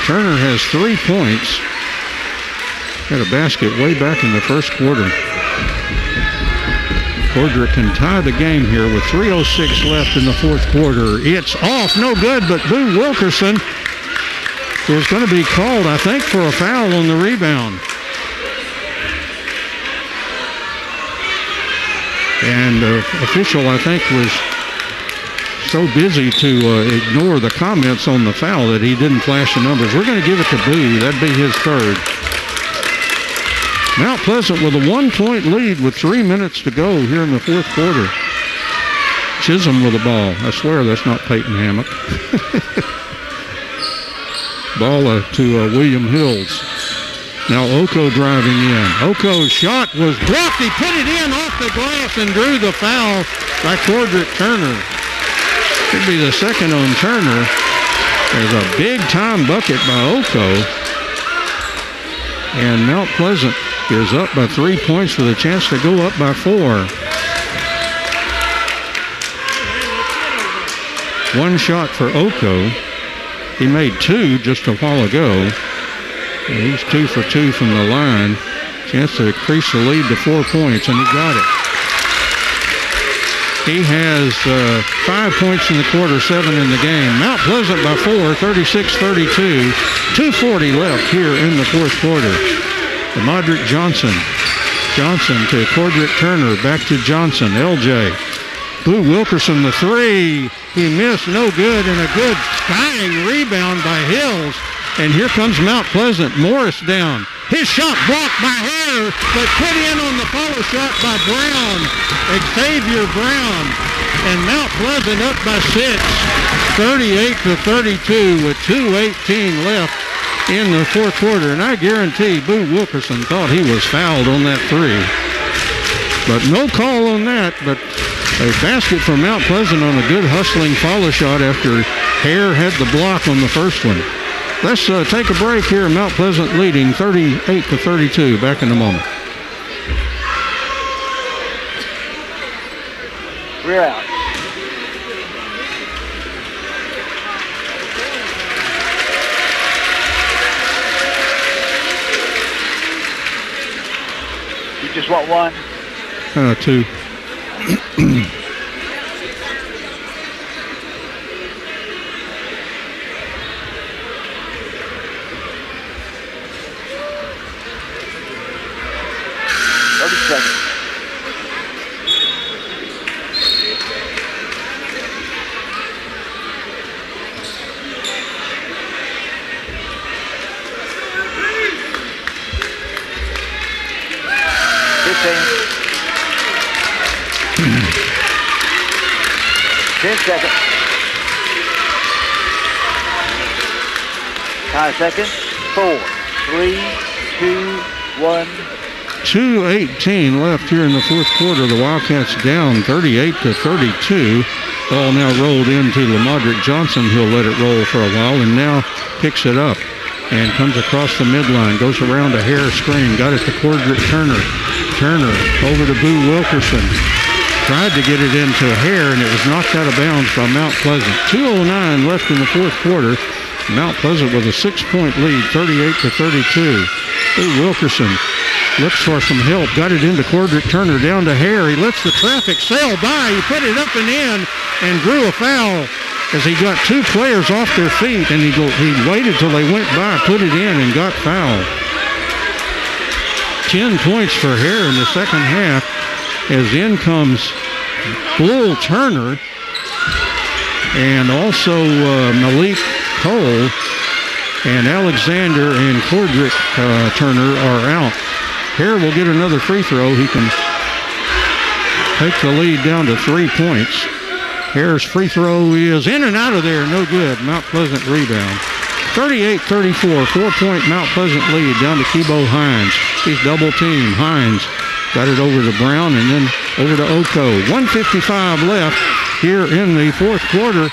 Turner has 3 points. Had a basket way back in the first quarter. Cordrick can tie the game here with 3:06 left in the fourth quarter. It's off, no good, but Boo Wilkerson is going to be called, I think, for a foul on the rebound. And the official, I think, was so busy to ignore the comments on the foul that he didn't flash the numbers. We're going to give it to Boo. That'd be his third. Mount Pleasant with a 1-point lead with 3 minutes to go here in the fourth quarter. Chisholm with the ball. I swear that's not Peyton Hammock. Ball to William Hills. Now Oko driving in. Oko's shot was blocked. He put it in off the glass and drew the foul by Cordrick Turner. Could be the second on Turner. There's a big-time bucket by Oko. And Mount Pleasant is up by 3 points with a chance to go up by 4. One shot for Oko. He made 2 just a while ago. He's 2 for 2 from the line. Chance to increase the lead to 4 points, and he got it. He has 5 points in the quarter, 7 in the game. Mount Pleasant by 4, 36-32. 2:40 left here in the fourth quarter. Lamadrick Johnson. Johnson to Cordrick Turner. Back to Johnson. LJ. Boo Wilkerson, the 3. He missed, no good, and a good skying rebound by Hills. And here comes Mount Pleasant. Morris down. His shot blocked by Hare, but put in on the follow shot by Brown. Xavier Brown. And Mount Pleasant up by 6. 38-32 with 2:18 left in the fourth quarter. And I guarantee Boo Wilkerson thought he was fouled on that 3. But no call on that. But a basket for Mount Pleasant on a good hustling follow shot after Hare had the block on the first one. Let's take a break here. Mount Pleasant leading 38-32. Back in a moment. We're out. You just want 1? 2. Seconds. 5 seconds. 4, 3, 2, 1. 2:18 left here in the fourth quarter. The Wildcats down 38-32. Ball now rolled into Lamadrick Johnson. He'll let it roll for a while and now picks it up and comes across the midline. Goes around a Hare screen. Got it to Cordrick Turner. Turner over to Boo Wilkerson. Tried to get it into Hare, and it was knocked out of bounds by Mount Pleasant. 2:09 left in the fourth quarter. Mount Pleasant with a 6-point lead, 38-32. Boo Wilkerson looks for some help. Got it into Cordrick Turner, down to Hare. He lets the traffic sail by. He put it up and in and drew a foul as he got two players off their feet, and he waited till they went by, put it in, and got fouled. 10 points for Hare in the second half as in comes Bull Turner and also Malik Cole, and Alexander and Cordrick Turner are out. Hare will get another free throw. He can take the lead down to 3 points. Hare's free throw is in and out of there, no good. Mount Pleasant rebound. 38-34, 4-point Mount Pleasant lead down to Kebo Hines. He's double team. Hines got it over to Brown and then over to Oko. 1:55 left here in the fourth quarter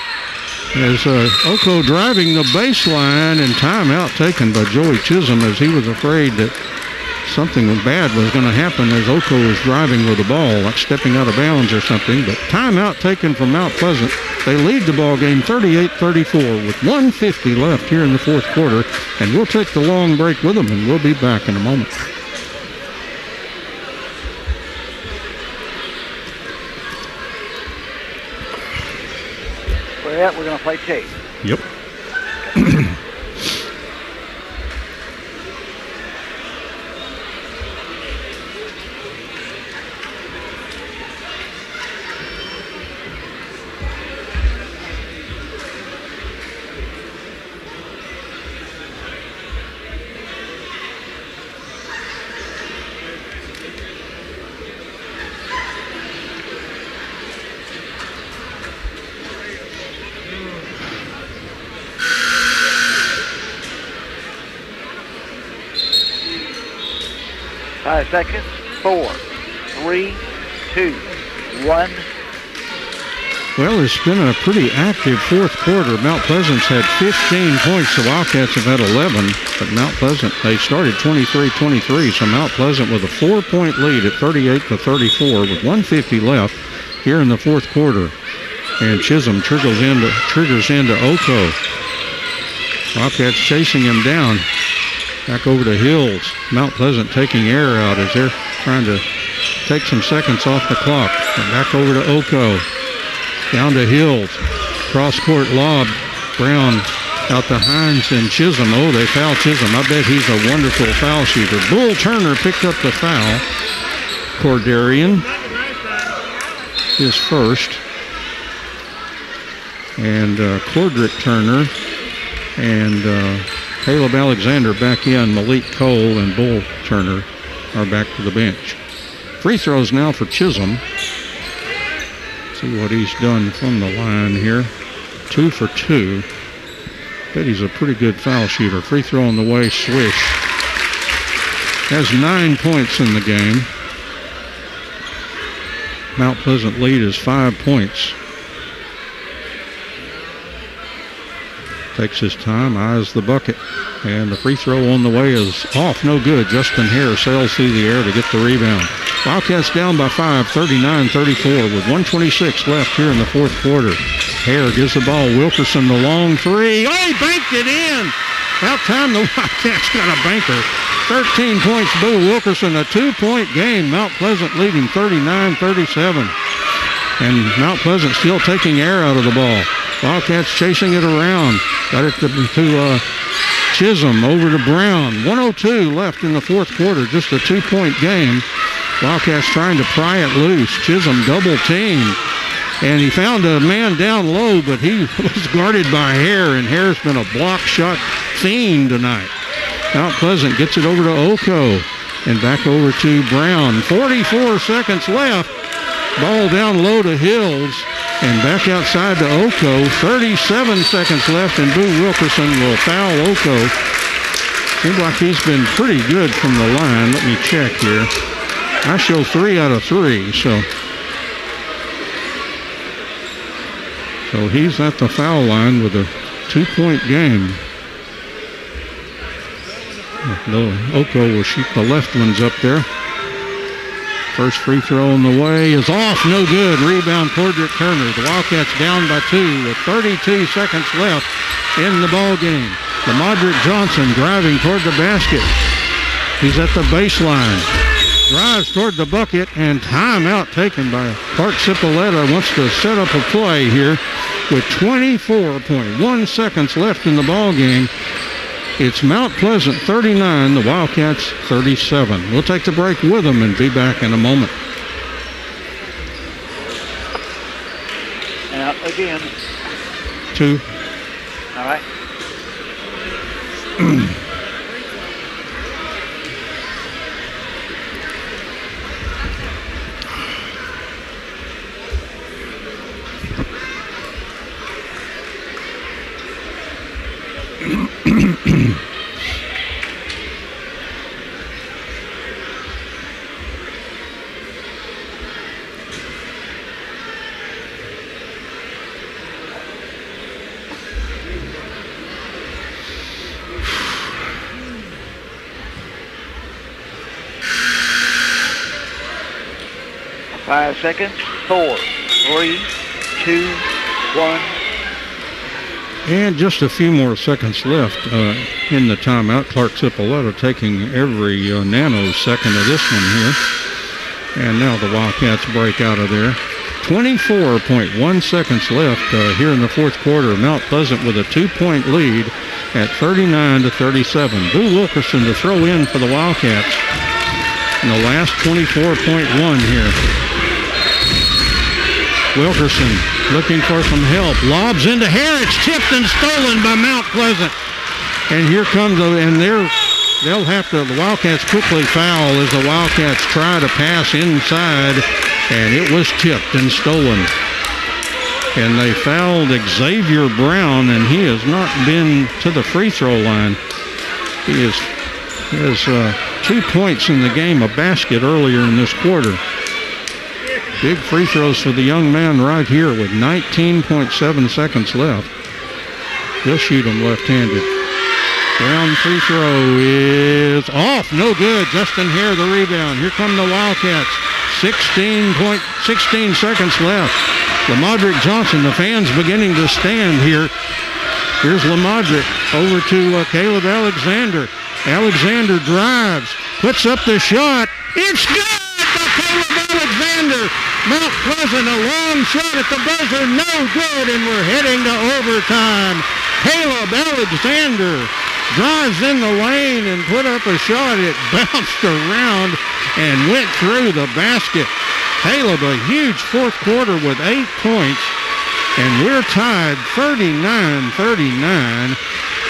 as Oko driving the baseline, and timeout taken by Joey Chisholm as he was afraid that something bad was going to happen as Oko was driving with the ball, like stepping out of bounds or something. But timeout taken from Mount Pleasant. They lead the ball game 38-34 with 1:50 left here in the fourth quarter, and we'll take the long break with them, and we'll be back in a moment. Well, we're going to play tape. Yep. Seconds. 4, 3, 2, 1. Well, it's been a pretty active fourth quarter. Mount Pleasant's had 15 points. The Wildcats have had 11. But Mount Pleasant, they started 23-23. So Mount Pleasant with a 4-point lead at 38-34 with 1:50 left here in the fourth quarter. And Chisholm triggers into Oko. Wildcats chasing him down. Back over to Hills. Mount Pleasant taking air out as they're trying to take some seconds off the clock. And back over to Oko. Down to Hills. Cross-court lob. Brown out to Hines and Chisholm. Oh, they foul Chisholm. I bet he's a wonderful foul shooter. Bull Turner picked up the foul. Cordarian is first. And Cordrick Turner and Caleb Alexander back in. Malik Cole and Bull Turner are back to the bench. Free throws now for Chisholm. See what he's done from the line here. 2 for 2. Bet he's a pretty good foul shooter. Free throw on the way, swish. Has 9 points in the game. Mount Pleasant lead is 5 points. Takes his time, eyes the bucket. And the free throw on the way is off, no good. Justin Hare sails through the air to get the rebound. Wildcats down by 5, 39-34 with 1:26 left here in the fourth quarter. Hare gives the ball. Wilkerson, the long three. Oh, he banked it in. About time the Wildcats got a banker. 13 points, Boo Wilkerson, a 2-point game. Mount Pleasant leading 39-37. And Mount Pleasant still taking air out of the ball. Wildcats chasing it around. Got it to Chisholm, over to Brown. 1:02 left in the fourth quarter, just a 2-point game. Wildcats trying to pry it loose. Chisholm double teamed. And he found a man down low, but he was guarded by Hare, and Hare's been a block shot fiend tonight. Mount Pleasant gets it over to Oko and back over to Brown. 44 seconds left. Ball down low to Hills and back outside to Oko. 37 seconds left, and Boo Wilkerson will foul Oko. Seems like he's been pretty good from the line. Let me check here. I show 3 out of 3, so he's at the foul line with a 2-point game. Oko will shoot the left ones up there. First free throw on the way is off, no good. Rebound, Cordrick Turner. The Wildcats down by 2 with 32 seconds left in the ball game. Lamodrick Johnson driving toward the basket. He's at the baseline. Drives toward the bucket, and timeout taken by Clark Cipolletta. Wants to set up a play here with 24.1 seconds left in the ball game. It's Mount Pleasant 39, the Wildcats 37. We'll take the break with them and be back in a moment. Now, again. 2. All right. Five seconds. 4, 3, 2, 1. And just a few more seconds left in the timeout. Clark Cipolletta taking every nanosecond of this one here. And now the Wildcats break out of there. 24.1 seconds left here in the fourth quarter. Mount Pleasant with a 2-point lead at 39-37. Boo Wilkerson to throw in for the Wildcats in the last 24.1 here. Wilkerson looking for some help. Lobs into Harris. Tipped and stolen by Mount Pleasant. And here comes, they'll have to, the Wildcats quickly foul as the Wildcats try to pass inside. And it was tipped and stolen. And they fouled Xavier Brown, and he has not been to the free throw line. He has 2 points in the game, a basket earlier in this quarter. Big free throws for the young man right here with 19.7 seconds left. He'll shoot them left-handed. Brown free throw is off. No good. Justin Hare the rebound. Here come the Wildcats. 16 seconds left. Lamodrick Johnson, the fans beginning to stand here. Here's Lamodrick over to Caleb Alexander. Alexander drives, puts up the shot. It's good by Caleb Alexander. Mount Pleasant, a long shot at the buzzer, no good, and we're heading to overtime. Caleb Alexander drives in the lane and put up a shot. It bounced around and went through the basket. Caleb, a huge fourth quarter with 8 points, and we're tied 39-39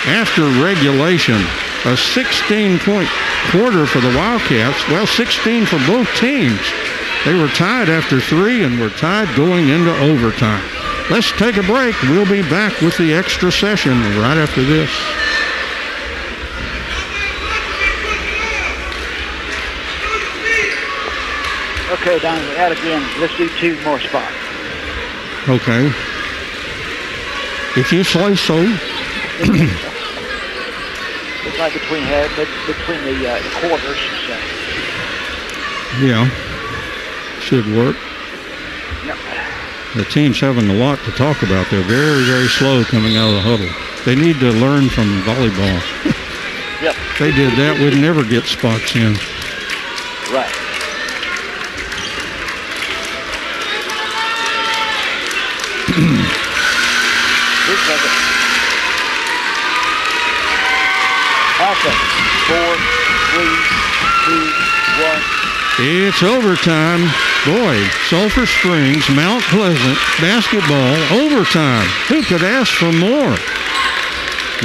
after regulation. A 16-point quarter for the Wildcats. Well, 16 for both teams. They were tied after 3, and we're tied going into overtime. Let's take a break. We'll be back with the extra session right after this. Okay, Don, we're out again. Let's do 2 more spots. Okay. If you say so. It's like between the quarters. So. Yeah. Should work. Yep. The team's having a lot to talk about. They're very, very slow coming out of the huddle. They need to learn from volleyball. Yep. If they did that, we'd never get spots in. Right. Okay. 4, 3, 2, 1. It's overtime. Boy, Sulphur Springs, Mount Pleasant, basketball, overtime. Who could ask for more?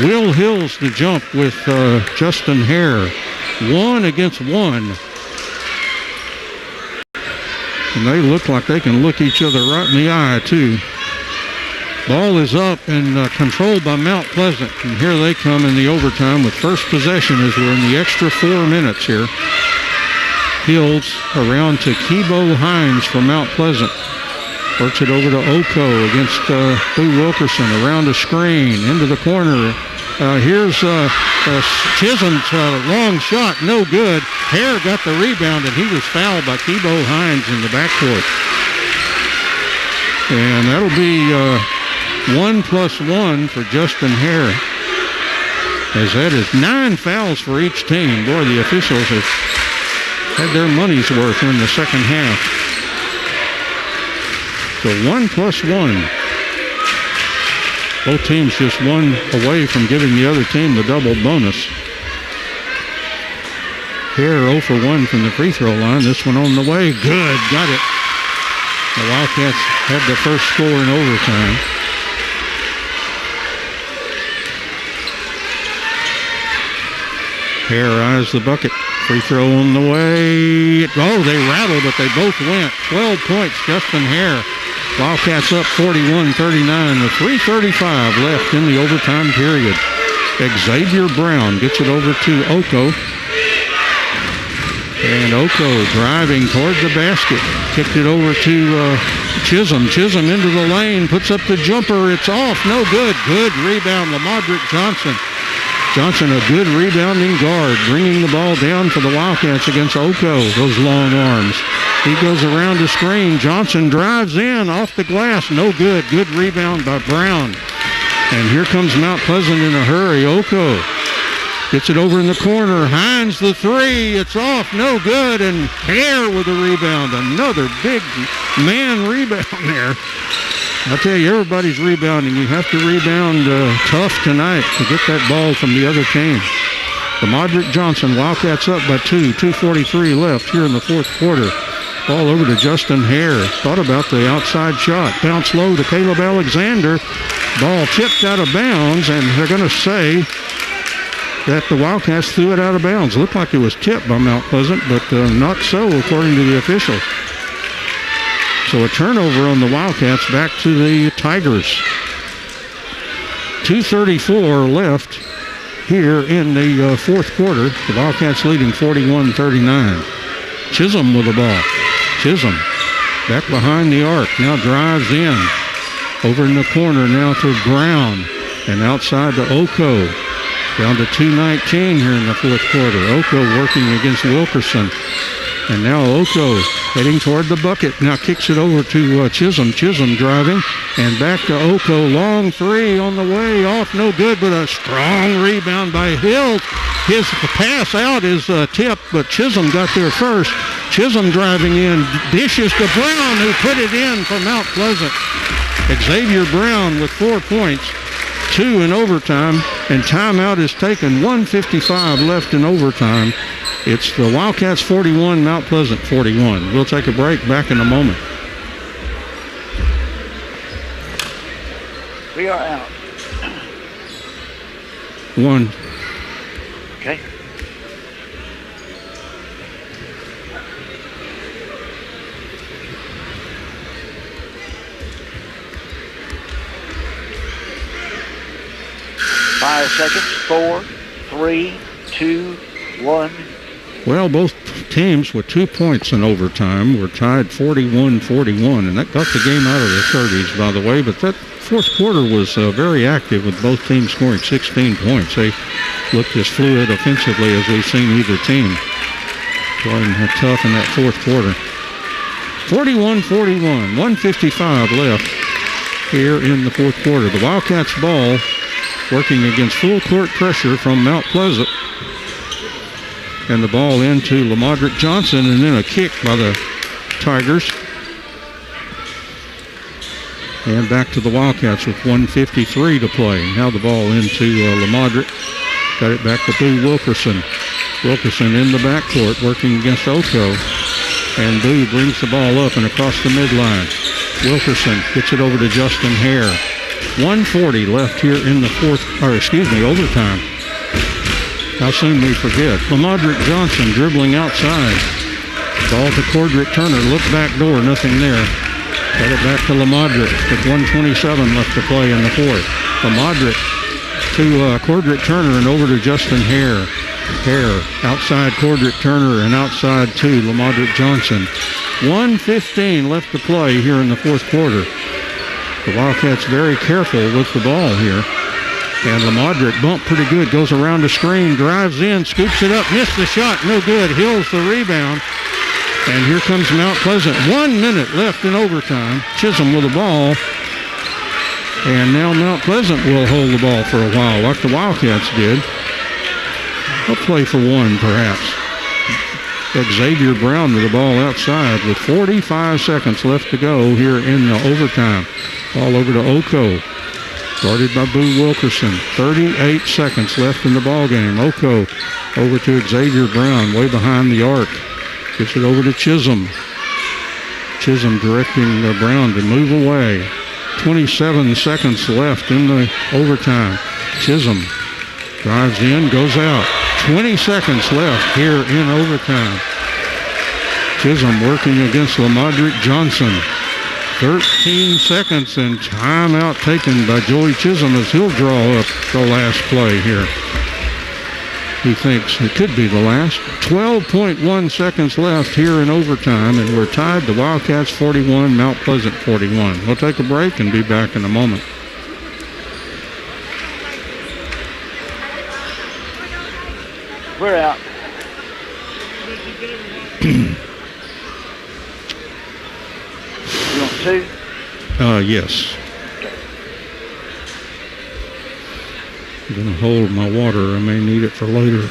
Will Hills to jump with Justin Hare. 1 against 1. And they look like they can look each other right in the eye, too. Ball is up and controlled by Mount Pleasant. And here they come in the overtime with first possession as we're in the extra 4 minutes here. Hills around to Kibo Hines from Mount Pleasant. Works it over to Oko against Boo Wilkerson. Around the screen, into the corner. Here's Chisholm's long shot, no good. Hare got the rebound, and he was fouled by Kibo Hines in the backcourt. And that'll be 1+1 for Justin Hare. As that is 9 fouls for each team. Boy, the officials have had their money's worth in the second half. So 1+1. Both teams just one away from giving the other team the double bonus. Hare 0 for 1 from the free throw line. This one on the way. Good. Got it. The Wildcats had the first score in overtime. Hare eyes the bucket. Free throw on the way. Oh, they rattled, but they both went. 12 points, Justin Hare. Wildcats up 41-39 with 3:35 left in the overtime period. Xavier Brown gets it over to Oko. And Oko driving toward the basket. Kicked it over to Chisholm. Chisholm into the lane. Puts up the jumper. It's off. No good. Good rebound. LaModrick Johnson. Johnson, a good rebounding guard, bringing the ball down for the Wildcats against Oko. Those long arms. He goes around the screen. Johnson drives in off the glass. No good. Good rebound by Brown. And here comes Mount Pleasant in a hurry. Oko gets it over in the corner. Hines the three. It's off. No good. And Hare with a rebound. Another big man rebound there. I tell you, everybody's rebounding. You have to rebound tough tonight to get that ball from the other team. LaModrick Johnson, Wildcats up by 2. 2:43 left here in the fourth quarter. Ball over to Justin Hare. Thought about the outside shot. Bounce low to Caleb Alexander. Ball tipped out of bounds, and they're going to say that the Wildcats threw it out of bounds. Looked like it was tipped by Mount Pleasant, but not so according to the official. So a turnover on the Wildcats, back to the Tigers. 2:34 left here in the fourth quarter. The Wildcats leading 41-39. Chisholm with the ball. Chisholm back behind the arc. Now drives in. Over in the corner now to Brown. And outside to Oko. Down to 2:19 here in the fourth quarter. Oko working against Wilkerson. And now Oko heading toward the bucket. Now kicks it over to Chisholm. Chisholm driving. And back to Oko. Long three on the way. Off. No good, but a strong rebound by Hill. His pass out is tipped, but Chisholm got there first. Chisholm driving in. Dishes to Brown, who put it in for Mount Pleasant. Xavier Brown with 4 points. 2 in overtime. And timeout is taken. 1:55 left in overtime. It's the Wildcats 41, Mount Pleasant 41. We'll take a break. Back in a moment. We are out. 1. Okay. Five seconds. 4, 3, 2, 1. Well, both teams with 2 points in overtime were tied 41-41, and that got the game out of the 30s, by the way. But that fourth quarter was very active with both teams scoring 16 points. They looked as fluid offensively as we've seen either team. Playing tough in that fourth quarter. 41-41, 1:55 left here in the fourth quarter. The Wildcats ball working against full court pressure from Mount Pleasant. And the ball into LaModrick Johnson, and then a kick by the Tigers. And back to the Wildcats with 1:53 to play. Now the ball into LaModrick. Got it back to Boo Wilkerson. Wilkerson in the backcourt working against Oko. And Boo brings the ball up and across the midline. Wilkerson gets it over to Justin Hare. 1:40 left here in the overtime. How soon we forget. LaModrick Johnson dribbling outside. Ball to Cordrick Turner. Look back door. Nothing there. Got it back to LaModrick with 1:27 left to play in the fourth. LaModrick to Cordrick Turner and over to Justin Hare. Hare outside Cordrick Turner and outside to LaModrick Johnson. 1:15 left to play here in the fourth quarter. The Wildcats very careful with the ball here. And LaModrick bumped pretty good. Goes around the screen, drives in, scoops it up, missed the shot. No good. Hills the rebound. And here comes Mount Pleasant. 1 minute left in overtime. Chisholm with the ball. And now Mount Pleasant will hold the ball for a while, like the Wildcats did. They'll play for one, perhaps. Xavier Brown with the ball outside with 45 seconds left to go here in the overtime. Ball over to Oko. Guarded by Boo Wilkerson. 38 seconds left in the ball game. Oko over to Xavier Brown, way behind the arc. Gets it over to Chisholm. Chisholm directing Brown to move away. 27 seconds left in the overtime. Chisholm drives in, goes out. 20 seconds left here in overtime. Chisholm working against Lamadrick Johnson. 13 seconds and timeout taken by Joey Chisholm as he'll draw up the last play here. He thinks it could be the last. 12.1 seconds left here in overtime, and we're tied. The Wildcats 41, Mount Pleasant 41. We'll take a break and be back in a moment. We're out. You want two? Yes. I'm going to hold my water. I may need it for later.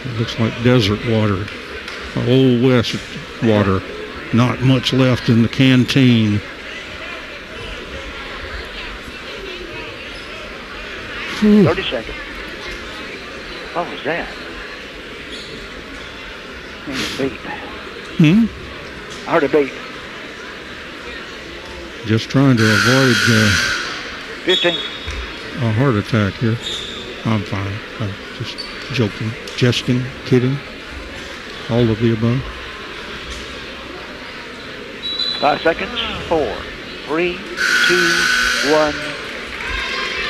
It looks like desert water. Old West water. Not much left in the canteen. Whew. 30 seconds. What was that? A beat. I heard a beat. Just trying to avoid 15. a heart attack here. I'm fine. I'm just joking, jesting, kidding. All of the above. 5 seconds. 4, 3, 2, 1.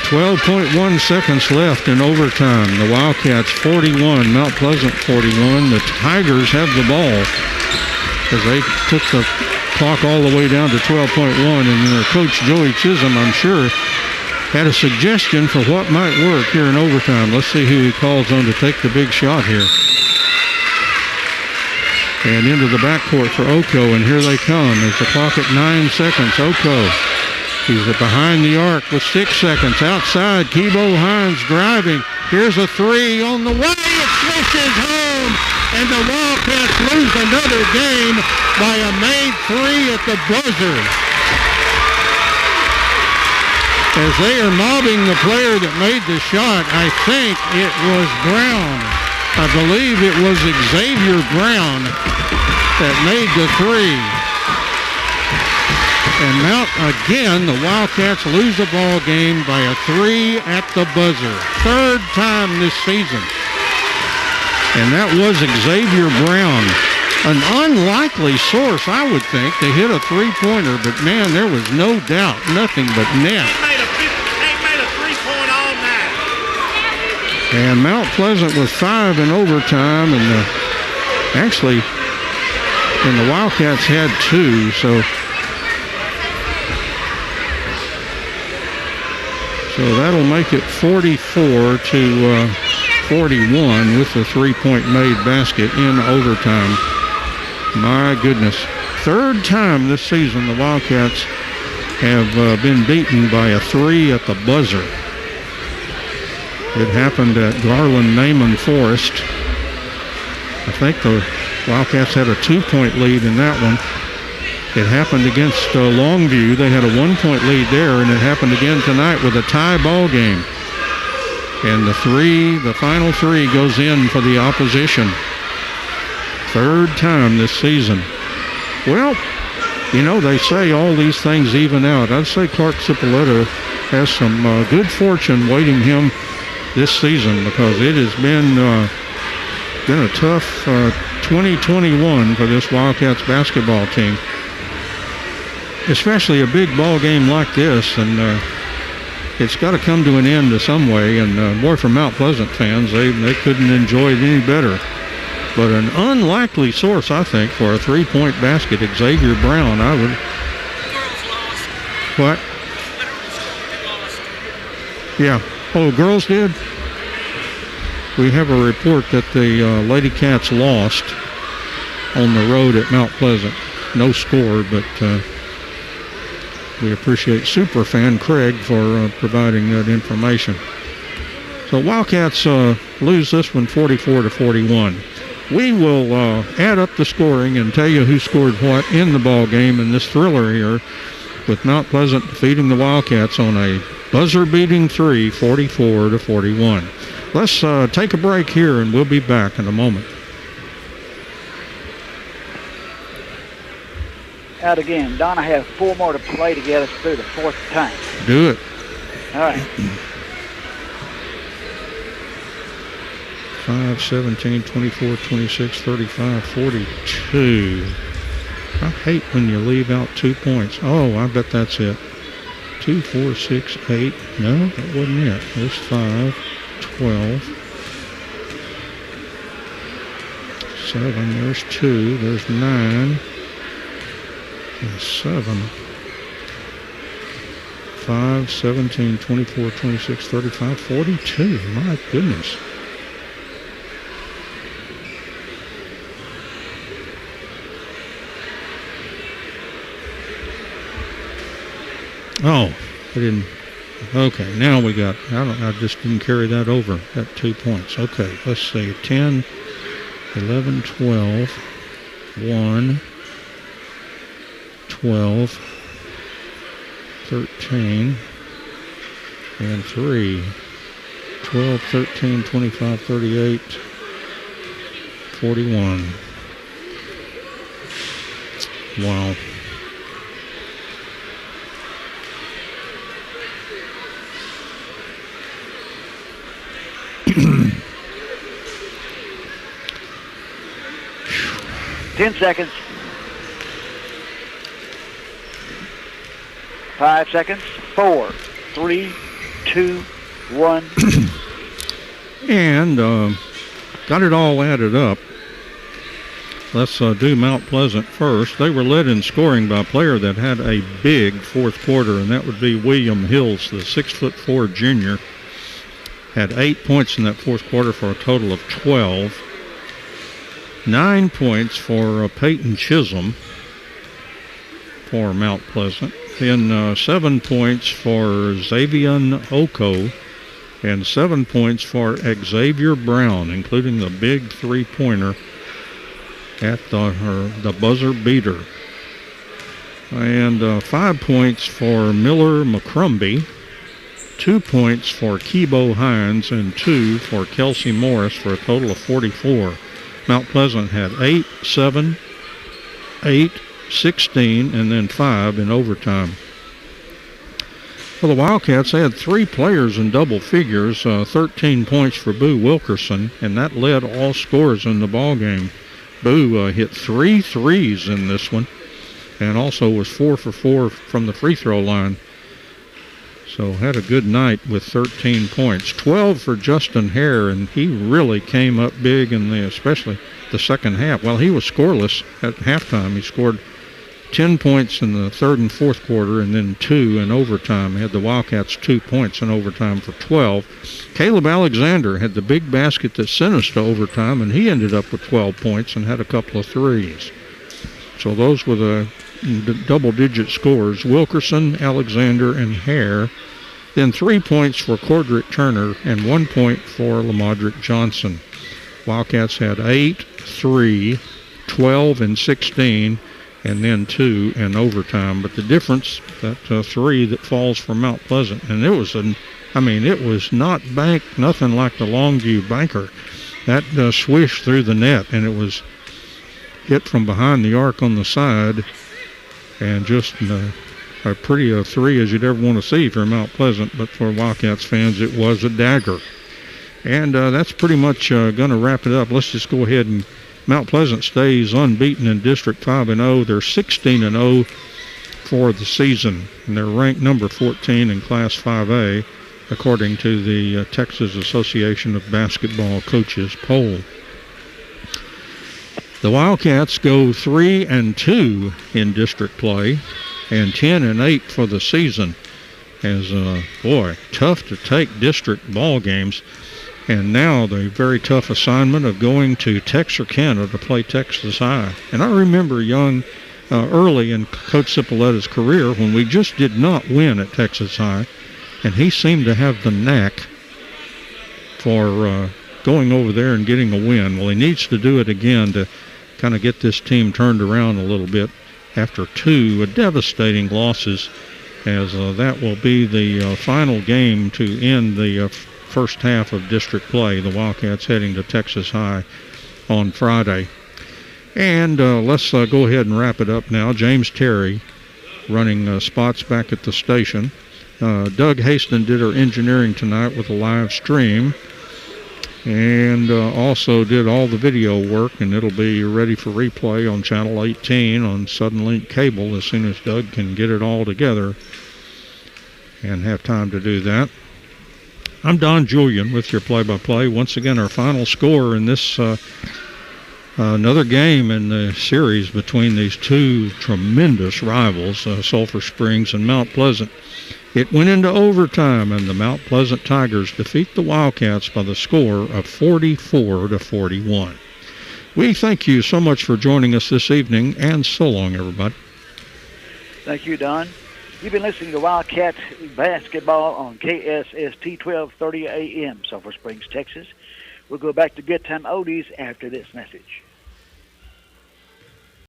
12.1 seconds left in overtime. The Wildcats 41, Mount Pleasant 41. The Tigers have the ball as they took the clock all the way down to 12.1. And their coach, Joey Chisholm, I'm sure, had a suggestion for what might work here in overtime. Let's see who he calls on to take the big shot here. And into the backcourt for Oko, and here they come. There's the clock at 9 seconds. Oko, he's behind the arc with 6 seconds. Outside, Kebo Hines driving. Here's a three on the way. It swishes home, and the Wildcats lose another game by a made three at the buzzer. As they are mobbing the player that made the shot, I think it was Brown. I believe it was Xavier Brown that made the three. And now, again, the Wildcats lose the ball game by a three at the buzzer. Third time this season. And that was Xavier Brown. An unlikely source, I would think, to hit a three-pointer, but man, there was no doubt, nothing but net. Ain't made a three-point all night. And Mount Pleasant was 5 in overtime, and the Wildcats had 2, so that'll make it 44 to 41 with the three-point made basket in overtime. My goodness. Third time this season the Wildcats have been beaten by a three at the buzzer. It happened at Garland Naaman Forest. I think the Wildcats had a 2-point lead in that one. It happened against Longview. They had a 1-point lead there, and it happened again tonight with a tie ball game. And the final three goes in for the opposition. Third time this season. Well, you know, they say all these things even out. I'd say Clark Cipolletta has some good fortune waiting him this season, because it has been a tough 2021 for this Wildcats basketball team. Especially a big ball game like this, and it's got to come to an end to some way. And boy, for Mount Pleasant fans, they couldn't enjoy it any better. But an unlikely source, I think, for a three-point basket, Xavier Brown. I would. What? Yeah. Oh, girls did? We have a report that the Lady Cats lost on the road at Mount Pleasant. No score, but we appreciate Superfan Craig for providing that information. So Wildcats lose this one 44-41. We will add up the scoring and tell you who scored what in the ball game in this thriller here, with Mount Pleasant defeating the Wildcats on a buzzer-beating 3, 44-41. Let's take a break here, and we'll be back in a moment. Out again. Don, I have 4 more to play to get us through the 4th time. Do it. All right. 5, 17, 24, 26, 35, 42. I hate when you leave out 2 points. Oh, I bet that's it. 2, 4, 6, 8. No, that wasn't it. There's 5, 12, 7. There's 2. There's 9. And 7. 5, 17, 24, 26, 35, 42. My goodness. Oh, I didn't. Okay, now we got. I just didn't carry that over. That 2 points. Okay, let's see. 10, 11, 12, 1, 12, 13, and 3. 12, 13, 25, 38, 41. Wow. Ten seconds. 5 seconds. 4, 3, 2, 1. And got it all added up. Let's do Mount Pleasant first. They were led in scoring by a player that had a big 4th quarter, and that would be William Hills, the 6'4" junior. Had 8 points in that 4th quarter for a total of 12. 9 points for Peyton Chisholm for Mount Pleasant. Then 7 points for Xavier Oko, and 7 points for Xavier Brown, including the big 3-pointer at the buzzer beater. And 5 points for Miller McCrumbie, 2 points for Kibo Hines, and 2 for Kelsey Morris for a total of 44. Mount Pleasant had 8, 7, 8, 16, and then 5 in overtime. For the Wildcats, they had 3 players in double figures, 13 points for Boo Wilkerson, and that led all scorers in the ball game. Boo hit 3 threes in this one, and also was 4 for 4 from the free throw line. So had a good night with 13 points. 12 for Justin Hare, and he really came up big in especially the second half. Well, he was scoreless at halftime. He scored 10 points in the 3rd and 4th quarter, and then 2 in overtime. He had the Wildcats 2 points in overtime for 12. Caleb Alexander had the big basket that sent us to overtime, and he ended up with 12 points and had a couple of threes. So those were the double-digit scores: Wilkerson, Alexander, and Hare. Then 3 points for Cordrick Turner and 1 point for Lamadrick Johnson. Wildcats had 8, 3, 12, and 16, and then 2 in overtime. But the difference, that 3 that falls for Mount Pleasant, and it was it was not banked, nothing like the Longview banker. That swished through the net, and it was hit from behind the arc on the side, and just a pretty 3 as you'd ever want to see for Mount Pleasant. But for Wildcats fans, it was a dagger. And that's pretty much going to wrap it up. Let's just go ahead and Mount Pleasant stays unbeaten in District 5-0. They're 16-0 for the season, and they're ranked number 14 in Class 5A, according to the Texas Association of Basketball Coaches poll. The Wildcats go 3-2 in district play, and 10-8 for the season. As tough to take district ball games. And now the very tough assignment of going to Texarkana to play Texas High. And I remember young early in Coach Cipolletta's career when we just did not win at Texas High, and he seemed to have the knack for going over there and getting a win. Well, he needs to do it again to kind of get this team turned around a little bit after 2 devastating losses, as that will be the final game to end the first half of district play. The Wildcats heading to Texas High on Friday. And let's go ahead and wrap it up now. James Terry running spots back at the station. Doug Haston did our engineering tonight with a live stream, and also did all the video work, and it'll be ready for replay on Channel 18 on Suddenlink Cable as soon as Doug can get it all together and have time to do that. I'm Don Julian with your play-by-play. Once again, our final score in this another game in the series between these 2 tremendous rivals, Sulphur Springs and Mount Pleasant. It went into overtime, and the Mount Pleasant Tigers defeat the Wildcats by the score of 44-41. We thank you so much for joining us this evening, and so long, everybody. Thank you, Don. You've been listening to Wildcat Basketball on KSST 1230 AM, Sulphur Springs, Texas. We'll go back to Good Time Oldies after this message.